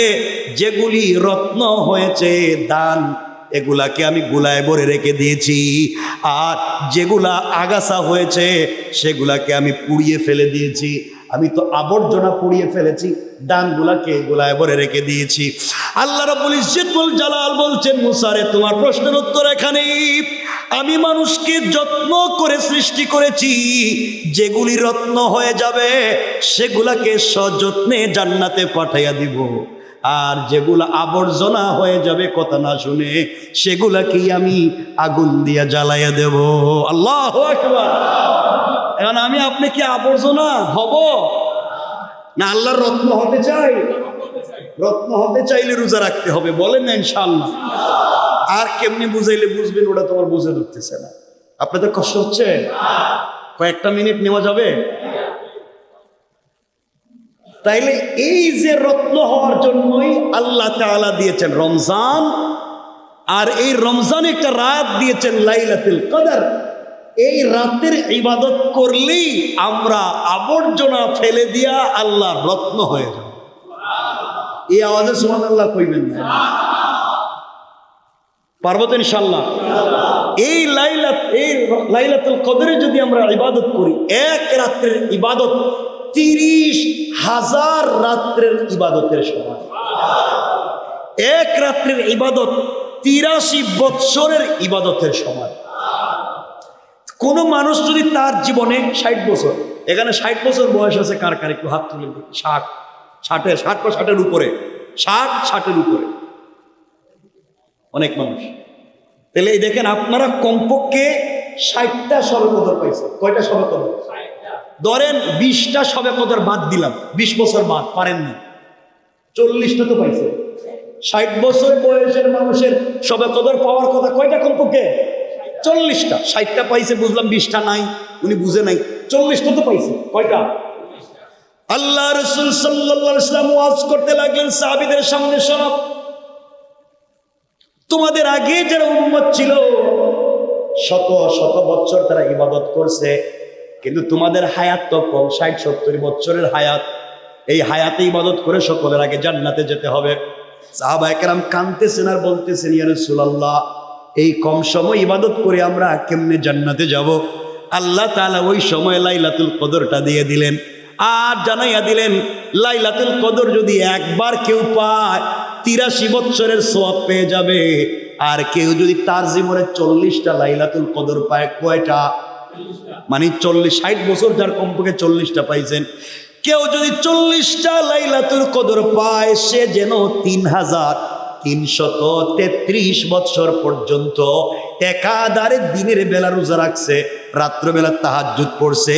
যেগুলি রত্ন হয়েছে ধান, এগুলাকে আমি গুলায় ভরে রেখে দিয়েছি, আর যেগুলা আগাছা হয়েছে সেগুলাকে আমি পুড়িয়ে ফেলে দিয়েছি। আমি তো আবর্জনা পুড়িয়ে ফেলেছি, ধানগুলাকে গোলায় ভরে রেখে দিয়েছি। আল্লাহ রাব্বুল ইজ্জতুল জালাল বলছেন মুসা রে, তোমার প্রশ্নের উত্তর এখানেই। আমি মানুষকে যত্ন করে সৃষ্টি করেছি, যেগুলি রত্ন হয়ে যাবে সেগুলাকে সযত্নে জান্নাতে পাঠাইয়া দিব, আর যেগুলা আবর্জনা হয়ে যাবে কথা না শুনে সেগুলাকেই আমি আগুন দিয়া জ্বালাইয়া দেব। আল্লাহু আকবার। এখন আমি আপনি কি আবর্জনা হব না? আল্লাহর রত্ন হতে চাই? রত্ন হতে চাইলে রোজা রাখতে হবে, বলেন না ইনশাআল্লাহ। আর কেমনি বুঝাইলে বুঝবেন ওটা তোমার বুঝে ধরতেছে না। আপনাদের কষ্ট হচ্ছে? কয়েকটা মিনিট নেওয়া যাবে? তাইলে এই যে রত্ন হওয়ার জন্যই আল্লাহ তাআলা দিয়েছেন রমজান, আর এই রমজানে একটা রাত দিয়েছেন লাইলাতুল কদর। এই রাতের ইবাদত করলেই আমরা আবর্জনা ফেলে দিয়া আল্লাহ রত্ন হয়ে যাব। এই আওয়াজে সুবহানাল্লাহ কইবেন না? পারবো তো ইনশাআল্লাহ? এই লাইলাতুল কদরে যদি আমরা ইবাদত করি, এক রাত্রের ইবাদত 30,000 রাত্রের ইবাদতের সমান। এক রাত্রের ইবাদত 83 বৎসরের ইবাদতের সমান। কোন মানুষ যদি তার জীবনে 60 বছর, এখানে 60 বছর বয়স আছে কার কার একটু হাত তুলে? 60 উপরে, 60 উপরে অনেক মানুষ। তাহলে এই দেখেন আপনারা কমপক্ষে 60টা শবে কদর পাইছেন। কয়টা শবে কদর? ধরেন 20টা শবে কদর বাদ দিলাম, 20 বছর বাদ, পারেননি, 40টা তো পাইছে। 60 বছর বয়সের মানুষের শবে কদর পাওয়ার কথা কয়টা? কমপক্ষে 40টা। 60টা পাইছে বুঝলাম, 20টা নাই, উনি বুঝে নাই, 40টা তো পাইছে। কয়টা? আল্লাহ রাসূল সাল্লাল্লাহু আলাইহি ওয়াসাল্লাম ওয়াজ করতে লাগলেন সাহাবীদের সামনে, শোনো, তোমাদের আগে যারা উম্মত ছিল শত শত বছর তারা ইবাদত করছে, কিন্তু তোমাদের হায়াত তো কম, 60-70 বছরের হায়াত। এই হায়াতে ইবাদত করে সকলের আগে জান্নাতে যেতে হবে। সাহাবায়ে কেরাম কাঁদতেছেন আর বলতেছেন, ইয়া রাসূলুল্লাহ, এই কম সময় ইবাদত করে আমরা কেমনে জান্নাতে যাব? আল্লাহ তাআলা ওই সময় লাইলাতুল কদরটা দিয়ে দিলেন, আর জানাইয়া দিলেন লাইলাতুল কদর যদি একবার কেউ পায় 83 বছরের সওয়াব পেয়ে যাবে। আর কেউ যদি তার জীবনে 40টা লাইলাতুল কদর পায়, কয়টা? মানে 60 বছর যার কমপক্ষে 40টা পাইছেন, কেউ যদি 40টা লাইলাতুল কদর পায়, সে যেন 3333 বছর পর্যন্ত একাধারে দিনের বেলা রোজা রাখছে, রাত্রবেলা তাহাজ্জুদ পড়ছে।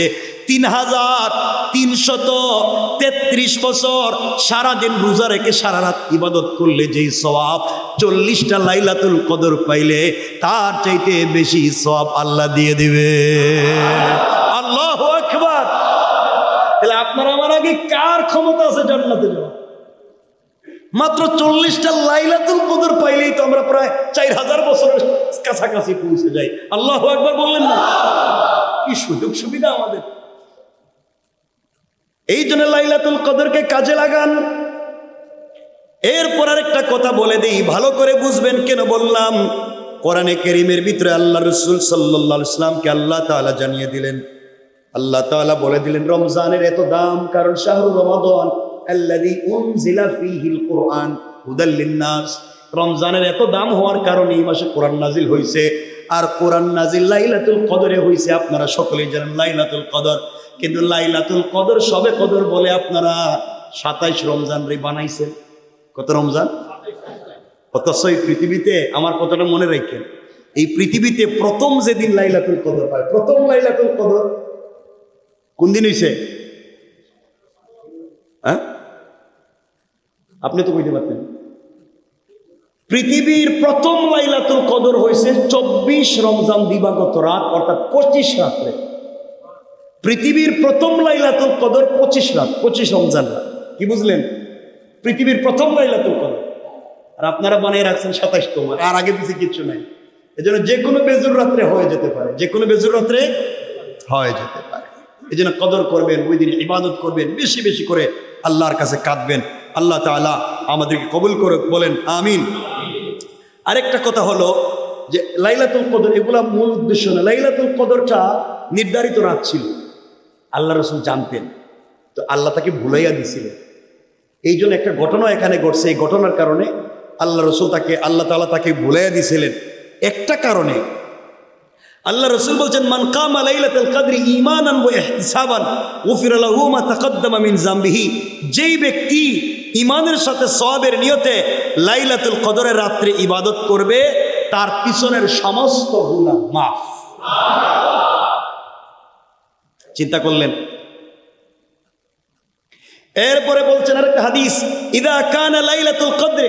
3333 বছর সারাদিন রোজা রেখে সারা রাত ইবাদত করলে যেই সওয়াব, 40টা লাইলাতুল কদর পাইলে তার চাইতে বেশি সওয়াব আল্লাহ দিয়ে দিবে। আল্লাহু আকবার। তাহলে আপনার আমার আগে কার ক্ষমতা আছে জান্নাতে যাওয়া? মাত্র 40টা লাইলাতুল কদর পাইলেই তো আমরা প্রায় 4000 বছরের কাছাকাছি পৌঁছে যাই। আল্লাহু আকবার বললেন না? কি সুযোগ সুবিধা আমাদের! এই জন্য লাইলাতুল কদরকে কাজে লাগান। এরপর আরেকটা কথা বলে দেই, ভালো করে বুঝবেন কেন বললাম। কোরআনে কারীমের ভিতরে আল্লাহ রাসূল সাল্লাল্লাহু আলাইহি ওয়াসাল্লামকে আল্লাহ তাআলা জানিয়ে দিলেন, আল্লাহ তাআলা বলে দিলেন রমজানের এত দাম কারণ শাহরু রমাদান আল্লাযী উনজিলা ফীহিল কুরআন হুদাল লিন-নাস। রমজানের এত দাম হওয়ার কারণে এই মাসে কোরআন নাজিল হয়েছে। আর কোরআন নাজিল লাইলাতুল কদরে হয়েছে। আপনারা সকলেই জানেন লাইলাতুল কদর। কিন্তু লাইলাতুল কদর সবে কদর বলে আপনারা 27 রমজান রে বানাইছেন। কত রমজান? অথচ এই পৃথিবীতে, আমার কথাটা মনে রাখেন, এই পৃথিবীতে প্রথম যেদিন লাইলাতুল কদর হয়, প্রথম লাইলাতুল কদর কোন দিন হয়েছে? হ্যাঁ, আপনি তো কইতে পারতেন। পৃথিবীর প্রথম লাইলাতুল কদর হয়েছে 24 রমজান দিবাগত রাত, অর্থাৎ 25 রাত্রে। পৃথিবীর প্রথম লাইলাতুল কদর 25 রাত, 25 রমজান রাত। কি বুঝলেন? পৃথিবীর প্রথম লাইলাতুল কদর। আর আপনারা বানিয়ে রাখছেন 27তম, আর আগে পিছিয়ে কিচ্ছু নাই। এজন্য যে কোনো বেজুর রাত্রে হয়ে যেতে পারে, যে কোনো বেজুর রাত্রে হয়ে যেতে পারে। এই জন্য কদর করবেন, ওই দিন ইবাদত করবেন, বেশি বেশি করে আল্লাহর কাছে কাঁদবেন। আল্লাহ তাআলা আমাদেরকে কবুল করে, বলেন আমিন। আরেকটা কথা হলো যে লাইলাতুল কদর এগুলা মূল উদ্দেশ্য না। লাইলাতুল কদরটা নির্ধারিত রাত ছিল, আল্লাহ রাসূল জানতেন, তো আল্লাহ তাকে ভুলাইয়া দিছিলেন। এই জন্য একটা ঘটনা এখানে ঘটছে। এই ঘটনার কারণে আল্লাহ রাসূল তাকে, আল্লাহ তাআলা তাকে ভুলাইয়া দিছিলেন একটা কারণে। আল্লাহ রাসূল বলছেন, মান কামা লাইলাতুল কদরি ঈমানান ওয়া ইহতিসাবান গুফিরা লাহু মা তাকদ্দামা মিন যামবিহি। যেই ব্যক্তি ঈমানের সাথে সওয়াবের নিয়তে লাইলাতুল কদরের রাত্রে ইবাদত করবে, তার পিছনের সমস্ত গুনাহ মাফ। চিন্তা করলেন? এরপরে বলছেন আরেকটা হাদিস, ইদা কানা লাইলাতুল কদর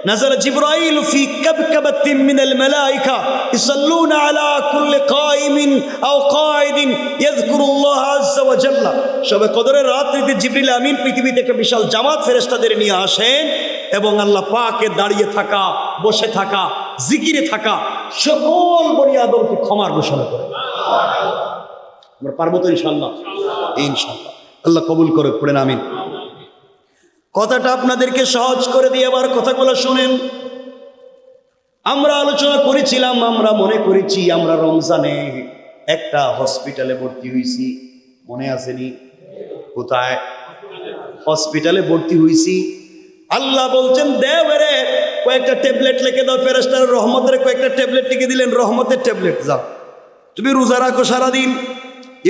নাযালা জিবরাইল ফি কাবকাবাতিন মিনাল মালায়েকা ইসাল্লুনা আলা কুল্লি কায়িমিন আও কায়িদিন ইয়াযকুরুল্লাহ আযজা ওয়া জাল্লা। শবে কদরের রাত্রিতে জিবরিল আমিন পৃথিবীতে একটা বিশাল জামাত ফেরেশতাদের নিয়ে আসেন এবং আল্লাহ পাকের দাঁড়িয়ে থাকা, বসে থাকা, জিকিরে থাকা সকল বনি আদমকে ক্ষমার ঘোষণা করেন। আমরা পারবো তো ইনশাআল্লাহ? ইনশাআল্লাহ। আল্লাহ কবুল করে, পড়েন আমিন। কথাটা আপনাদেরকে সহজ করে দিয়ে আবার কথাগুলো শুনেন। আমরা আলোচনা করেছিলাম, আমরা মনে করেছি আমরা রমজানে একটা হসপিটালে ভর্তি হয়েছি, মনে আসেনি? কোথায়? হসপিটালে ভর্তি হয়েছি। আল্লাহ বলছেন দেওয়ারে কয়েকটা ট্যাবলেট লিখে দাও। ফেরেশতারা রহমতের কয়েকটা ট্যাবলেট লিখে দিলেন, রহমতের ট্যাবলেট। যাও তুমি রোজা রাখো সারাদিন,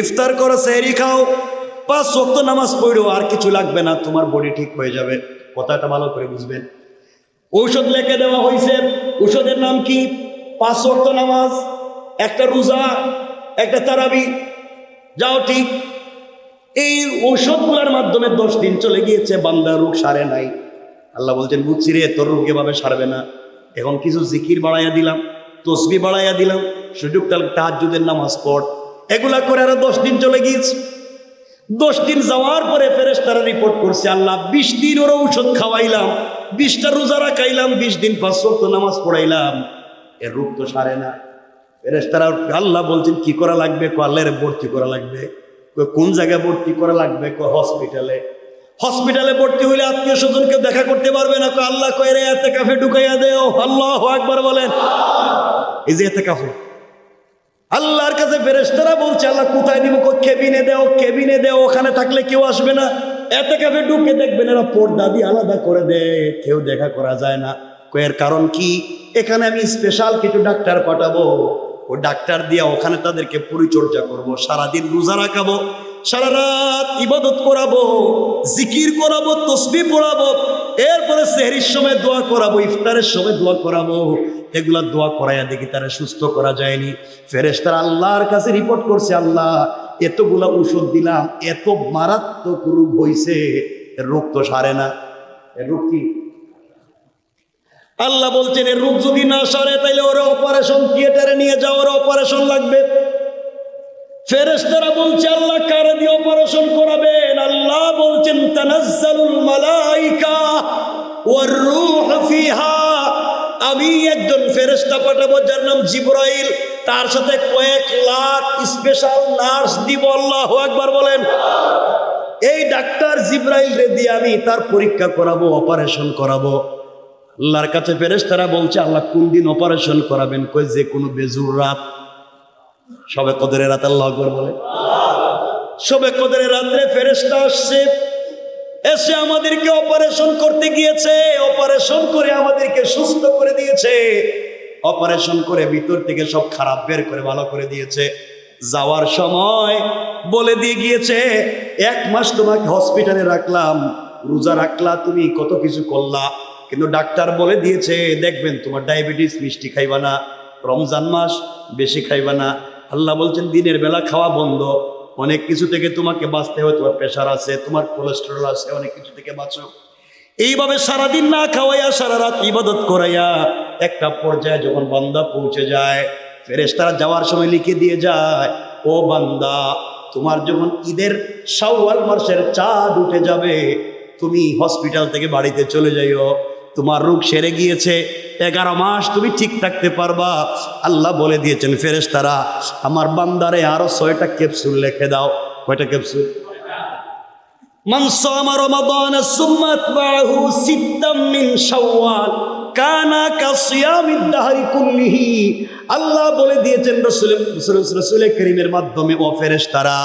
ইফতার করো, সেহরি খাও, 5 ওয়াক্ত নামাজ পড়ো, আর কিছু লাগবে না, তোমার বডি ঠিক হয়ে যাবে। কথাটা ভালো করে বুঝবেন। ঔষধ লিখে দেওয়া হয়েছে। ঔষধের নাম কি? 5 ওয়াক্ত নামাজ, একটা রোজা, একটা তারাবি। যাও ঠিক। এই ঔষধগুলোর মাধ্যমে 10 দিন চলে গিয়েছে, বান্দার রোগ সারে নাই। আল্লাহ বলছেন, বুঝছি রে তোর রোগ এভাবে সারবে না, এখন কিছু জিকির বাড়াইয়া দিলাম, তসবিহ বাড়াইয়া দিলাম, সুযোগটা তাহাজ্জুদের নামাজ পড়। এগুলা করে আরো 10 দিন চলে গিয়েছে। 10 দিন যাওয়ার পরে ফেরেশতারা রিপোর্ট করছে, আল্লাহ 20 দিন ওর ঔষধ খাওয়াইলাম, 20টা রোজা রাখাইলাম, 20 দিন 5 ওয়াক্ত নামাজ পড়াইলাম, এর রোগ তো সারে না। ফেরেশতারা আল্লাহ বলছেন কি করা লাগবে? আল্লাহর ভর্তি করা লাগবে। কোন জায়গায় ভর্তি করা লাগবে? হসপিটালে। হসপিটালে ভর্তি হইলে আত্মীয় স্বজনকে দেখা করতে পারবে না। আল্লাহ কয় রে ইতিকাফে ঢুকাইয়া দেও। আল্লাহু আকবার বলেন। এই যে ইতিকাফে আল্লাহর কাছে ফেরেশতারা বলছে, আল্লাহ কোথায় দিব? কেবিনে দেও, কেবিনে দেও, ওখানে থাকলে কেউ আসবে না। এতেকাফে ঢুকে দেখবেন এরা পর্দা দিয়ে আলাদা করে দেয়, কেউ দেখা করা যায় না। এর কারণ কি? এখানে আমি স্পেশাল কিছু ডাক্তার পাঠাবো, ও ডাক্তার দিয়ে ওখানে তাদেরকে পরিচর্যা করব, সারাদিন রোজা রাখাবো, সারা রাত ইবাদত করাবো, জিকির করাবো, তসবিহ পড়াবো, এরপরে সেহরির সময় দোয়া করাবো, ইফতারের সময় দোয়া করাবো। এগুলা দোয়া করাইয়া দেখি তারা সুস্থ করা যায়নি। ফেরেশতারা আল্লাহর কাছে রিপোর্ট করছে, আল্লাহ এতগুলা ঔষধ দিলাম, এত মারাত্মক রোগ হইছে, এর রোগ তো সারে না। এর রোগ কি? আল্লাহ বলছেন এর রোগ যদি না সারে তাইলে ওরা অপারেশন থিয়েটারে নিয়ে যাও, ওরা অপারেশন লাগবে। ফেরেশতারা বলছে আল্লাহ কারে দিয়ে অপারেশন করাবেন? আল্লাহ বলছেন তানাজ্জালুল মালাইকা ওয়ার রূহ ফিহা, আমি একজন ফেরেশতা পাঠাবো যার নাম জিবরাইল, তার সাথে কয়েক লাখ স্পেশাল নার্স দিব। আল্লাহু আকবার বলেন। এই ডাক্তার জিবরাইল রে দিয়ে আমি তার পরীক্ষা করাবো, অপারেশন করাবো। আল্লাহর কাছে ফেরেশতারা বলছে আল্লাহ কোন দিন অপারেশন করাবেন? কই যে কোনো বেজুর রাত, শবে কদরের রাত। আল্লাহু আকবার বলে। শবে কদরের রাত্রে ফেরেশতা আসছে, এসে আমাদেরকে অপারেশন করতে গিয়েছে, অপারেশন করে আমাদেরকে সুস্থ করে দিয়েছে, অপারেশন করে ভিতর থেকে সব খারাপ বের করে ভালো করে দিয়েছে। যাওয়ার সময় বলে দিয়ে গিয়েছে 1 মাস তোমাকে হসপিটালে রাখলাম, রোজা রাখলা, তুমি কত কিছু করলা, কিন্তু ডাক্তার বলে দিয়েছে দেখবেন তোমার ডায়াবেটিস, মিষ্টি খাইবা না, রমজান মাস বেশি খাইবা না। আল্লাহ বলছেন দিনের বেলা খাওয়া বন্ধ, অনেক কিছু থেকে তোমাকে বাঁচতে হবে, তোমার প্রেশার আছে, তোমার কোলেস্টেরল আছে, অনেক কিছু থেকে বাঁচো। এইভাবে সারাদিন না খাওয়াইয়া সারা রাত ইবাদত করাইয়া একটা পর্যায়ে যখন বান্দা পৌঁছে যায়, ফেরেশতারা যাওয়ার সময় লিখে দিয়ে যায়, ও বান্দা তোমার যখন ঈদের শাওয়াল মাসের চাঁদ উঠে যাবে, তুমি হসপিটাল থেকে বাড়িতে চলে যাইও, তোমার রোগ সেরে গিয়েছে, 11 মাস তুমি ঠিক থাকতে পারবা। আল্লাহ বলে দিয়েছেন ফেরেশতারা আমার বান্দারে আরো 6টা ক্যাপসুল লিখে দাও। কয়টা ক্যাপসুল? মান সামা রমাদান সুম্মা আতবাহু সিত্তাম মিন শাওয়াল কানা কাসিয়ামিদ দাহরি কুল্লিহি। আল্লাহ বলে দিয়েছেন রাসূল কারীমের মাধ্যমে, ও ফেরেশতারা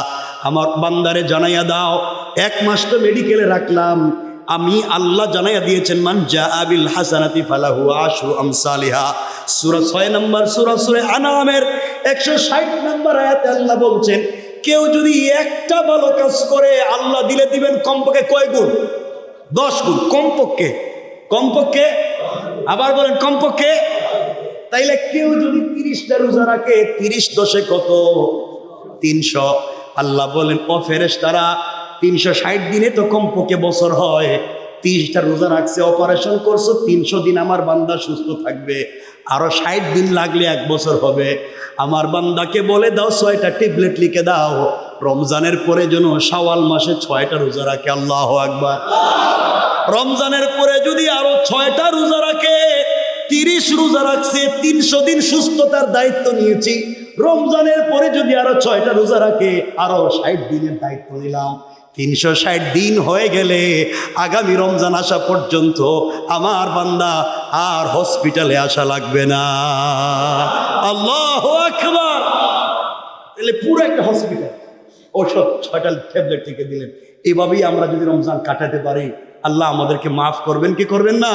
আমার বান্দারে জানাইয়া দাও 1 মাস তো মেডিকেলে রাখলাম, আমি আল্লাহ জানাইয়া দিয়েছেন মান জাআ বিল হাসানাতি ফালাহু আশরু আমসালিহা। সূরা 6 নম্বর সূরা আনামের 160 নম্বর আয়াতে আল্লাহ বলছেন কেউ যদি একটা ভালো কাজ করে আল্লাহ দিলে দিবেন কমপক্ষে কয় গুণ? 10 গুণ। কমপক্ষে, কমপক্ষে, আবার বলেন কমপক্ষে। তাইলে কেউ যদি 30টা রোজা রাখে, 30 10 কত? 300। আল্লাহ বলেন ও ফেরেশতারা 360 দিনে তো কমপক্ষে বছর হয়, 30টা রোজা রাখছে, অপারেশন করছো, 300 দিন আমার বান্দা সুস্থ থাকবে, আরো 60 দিন লাগলে 1 বছর হবে। আমার বান্দাকে বলে দাও 6টা ট্যাবলেট লিখে দাও, রমজানের পরে যেন শাওয়াল মাসে 6টা রোজা রাখে। আল্লাহু আকবার। রমজানের পরে যদি আরো 6টা রোজা রাখে, 30 রোজা রাখছে, 300 দিন সুস্থতার দায়িত্ব নিয়েছি। রমজানের পরে যদি আরো 6টা রোজা রাখে, আরো 60 দিনের দায়িত্ব নিলাম। 360 দিন হয়ে গেলে আগামী রমজান আসা পর্যন্ত আমার বান্দা আর হসপিটালে আসা লাগবে না। আল্লাহু আকবার। তাহলে পুরো একটা হসপিটাল ওষুধ 6টা ট্যাবলেট থেকে দিলেন। এইভাবেই আমরা যদি রমজান কাটাতে পারি, আল্লাহ আমাদেরকে মাফ করবেন কি করবেন না?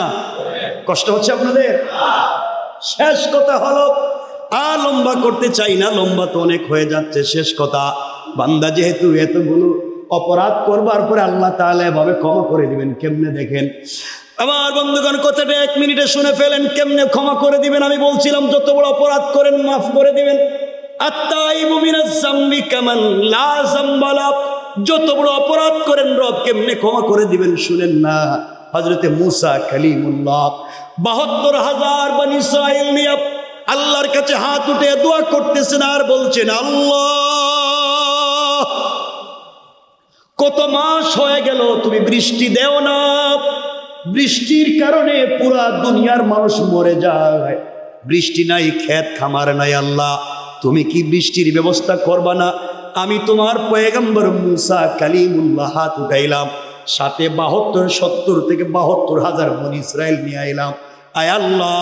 কষ্ট হচ্ছে আপনাদের? শেষ কথা হলো, আর লম্বা করতে চাই না, লম্বা তো অনেক হয়ে যাচ্ছে। শেষ কথা, বান্দা যেহেতু এতগুলো অপরাধ করবার পরে আল্লাহ তাআলা এভাবে ক্ষমা করে দিবেন কেমনে দেখেন। আমার বন্ধুগণ কথাটা 1 মিনিটে শুনে ফেলেন, কেমনে ক্ষমা করে দিবেন। আমি বলছিলাম যত বড় অপরাধ করেন মাফ করে দিবেন। আত্তাইবু মিনাজ যামবি কামান লা যামবা লা। যত বড় অপরাধ করেন রব কেমনে ক্ষমা করে দিবেন শুনেন না। হযরতে মূসা কালিমুল্লাহ ৭২,০০০ বনী ইসরাইল নিয়ে আল্লাহর কাছে হাত উঠে দোয়া করতেছেন আর বলছেন, আল্লাহ কত মাস হয়ে গেল তুমি বৃষ্টি দেও না, বৃষ্টির কারণে পুরা দুনিয়ার মানুষ মরে যায়, বৃষ্টি নাই, ক্ষেত খামার নাই, আল্লাহ তুমি কি বৃষ্টির ব্যবস্থা করবা না? আমি তোমার পয়গম্বর মূসা কালিমুল্লাহ হাত উঠাইলাম, সাথে ৭২ থেকে ৭২,০০০ বনী ইসরাইল নিয়ে আইলাম। আয় আল্লাহ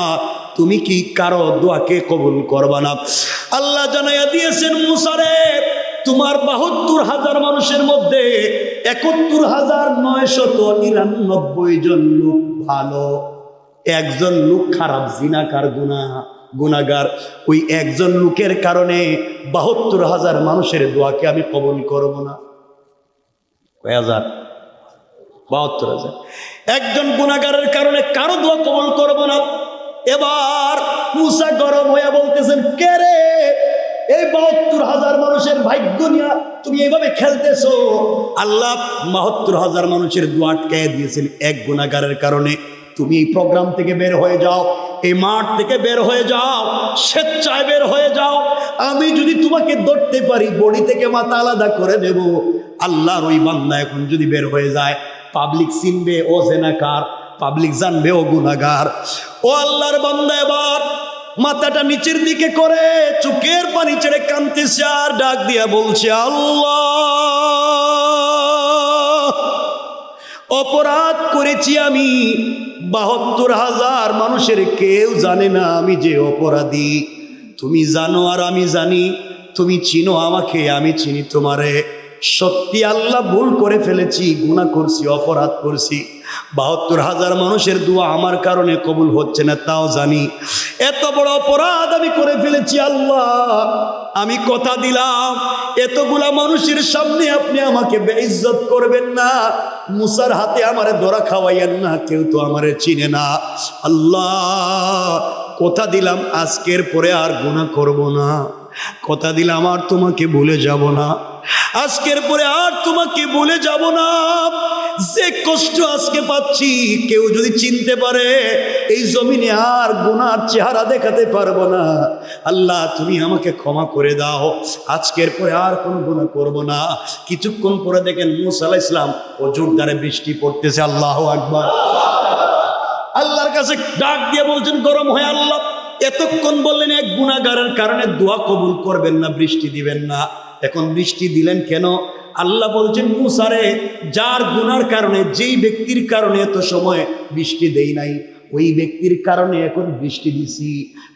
তুমি কি কারো দোয়াকে কবুল করবা না? আল্লাহ জানাইয়া দিয়েছেন মূসা রে তোমার ৭২,০০০ মানুষের মধ্যে ৭১,৯৯৯ জন লোক ভালো, একজন লোক খারাপ, জিনাকার, গুনাহগার। ওই একজন লোকের কারণে ৭২,০০০ মানুষের দোয়াকে আমি কবুল করব না। কয় হাজার? ৭২,০০০। একজন গুনাহগারের কারণে কারো দোয়া কবুল করব না। এবার মুসা গরম হয়ে বলতেছেন, কে রে, এই ৭২,০০০ মানুষের ভাগ্য নিয়ে তুমি এইভাবে খেলতেছো? আল্লাহ ৭২,০০০ মানুষের দোয়া আটকায় দিয়েছেন এক গুনাহগারের কারণে। তুমি এই প্রোগ্রাম থেকে বের হয়ে যাও, এই মাঠ থেকে বের হয়ে যাও, স্বেচ্ছায় বের হয়ে যাও। আমি যদি তোমাকে ধরতে পারি, বডি থেকে মাথা আলাদা করে দেব। আল্লাহর ওই বান্দা এখন যদি বের হয়ে যায়, পাবলিক চিনবে ও জেনাকার, পাবলিক জানবে ও গুনাহগার। ও আল্লাহর বান্দা এবার মাথাটা নিচের দিকে করে চোখের পানি ছেড়ে কাঁদতেছে আর ডাক দিয়া বলছে, আল্লাহ, অপরাধ করেছি আমি। ৭২,০০০ মানুষের কেউ জানে না আমি যে অপরাধী। তুমি জানো আর আমি জানি, তুমি চিনো আমাকে, আমি চিনি তোমারে। সত্যি আল্লাহ, ভুল করে ফেলেছি, গুনাহ করছি, অপরাধ করছি। ৭২,০০০ মানুষের দোয়া আমার কারণে কবুল হচ্ছে না, তাও জানি। এত বড় অপরাধ আমি করে ফেলেছি আল্লাহ। আমি কথা দিলাম, এতগুলা মানুষের সামনে আপনি আমাকে বেইজ্জত করবেন না। মুসার হাতে আমারে ধরা খাওয়াইয়েন না, কেউ তো আমারে চিনে না। আল্লাহ, কথা দিলাম আজকের পরে আর গুনাহ করব না। কথা দিলাম আর তোমাকে ভুলে যাব না। আজকের পরে আর তোমাকে ভুলে যাব না। যে কষ্ট আজকে পাচ্ছি, কেউ যদি চিনতে পারে, এই জমিনে আর গুনার চেহারা দেখাতে পারবো না। আল্লাহ, তুমি আমাকে ক্ষমা করে দাও। আজকের পরে আর কোনো গুনাহ করব না। কিছুক্ষণ পরে দেখেন মুসা আলাইহিস সালাম ও জোরদারে বৃষ্টি পড়তেছে। আল্লাহু আকবার। আল্লাহর কাছে ডাক দিয়ে বলছেন গরম হয়ে, আল্লাহ, এতক্ষণ বললেন এক গুনাহগারের কারণে দোয়া কবুল করবেন না, বৃষ্টি দিবেন না। এখন বৃষ্টি দিলেন কেন? আল্লাহ বলছেন, মুসারে, যার গুনার কারণে, যেই ব্যক্তির কারণে এত সময় বৃষ্টি দেই নাই, ওই ব্যক্তির কারণে এখন বৃষ্টি দিছি।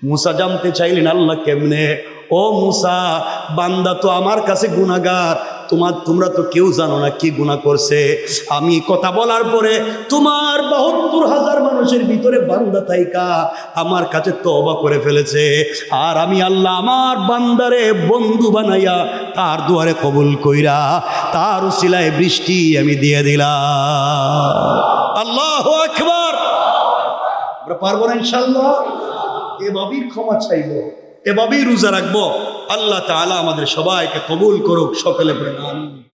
মুসা জানতে চাইলেন, আল্লাহ কেমনে? ও মুসা, বান্দা তো আমার কাছে গুনাহগার, তোমরা তো কেউ জানো না কি গুনাহ করছে। আমি কথা বলার পরে তোমার ৭২,০০০ মানুষের ভিতরে বান্দা তাইকা আমার কাছে তওবা করে ফেলেছে। আর আমি আল্লাহ আমার বান্দারে বন্ধু বানাইয়া তার দুয়ারে কবুল কইরা তার উসিলায় বৃষ্টি আমি দিয়ে দিলাম। আল্লাহু আকবার। আমরা পারবো না ইনশাআল্লাহ? এভাবেই ক্ষমা চাইবো, এভাবেই রোজা রাখবো। আল্লাহ তাআলা আমাদের সবাইকে কবুল করুক। সকলে পড়েন আমিন।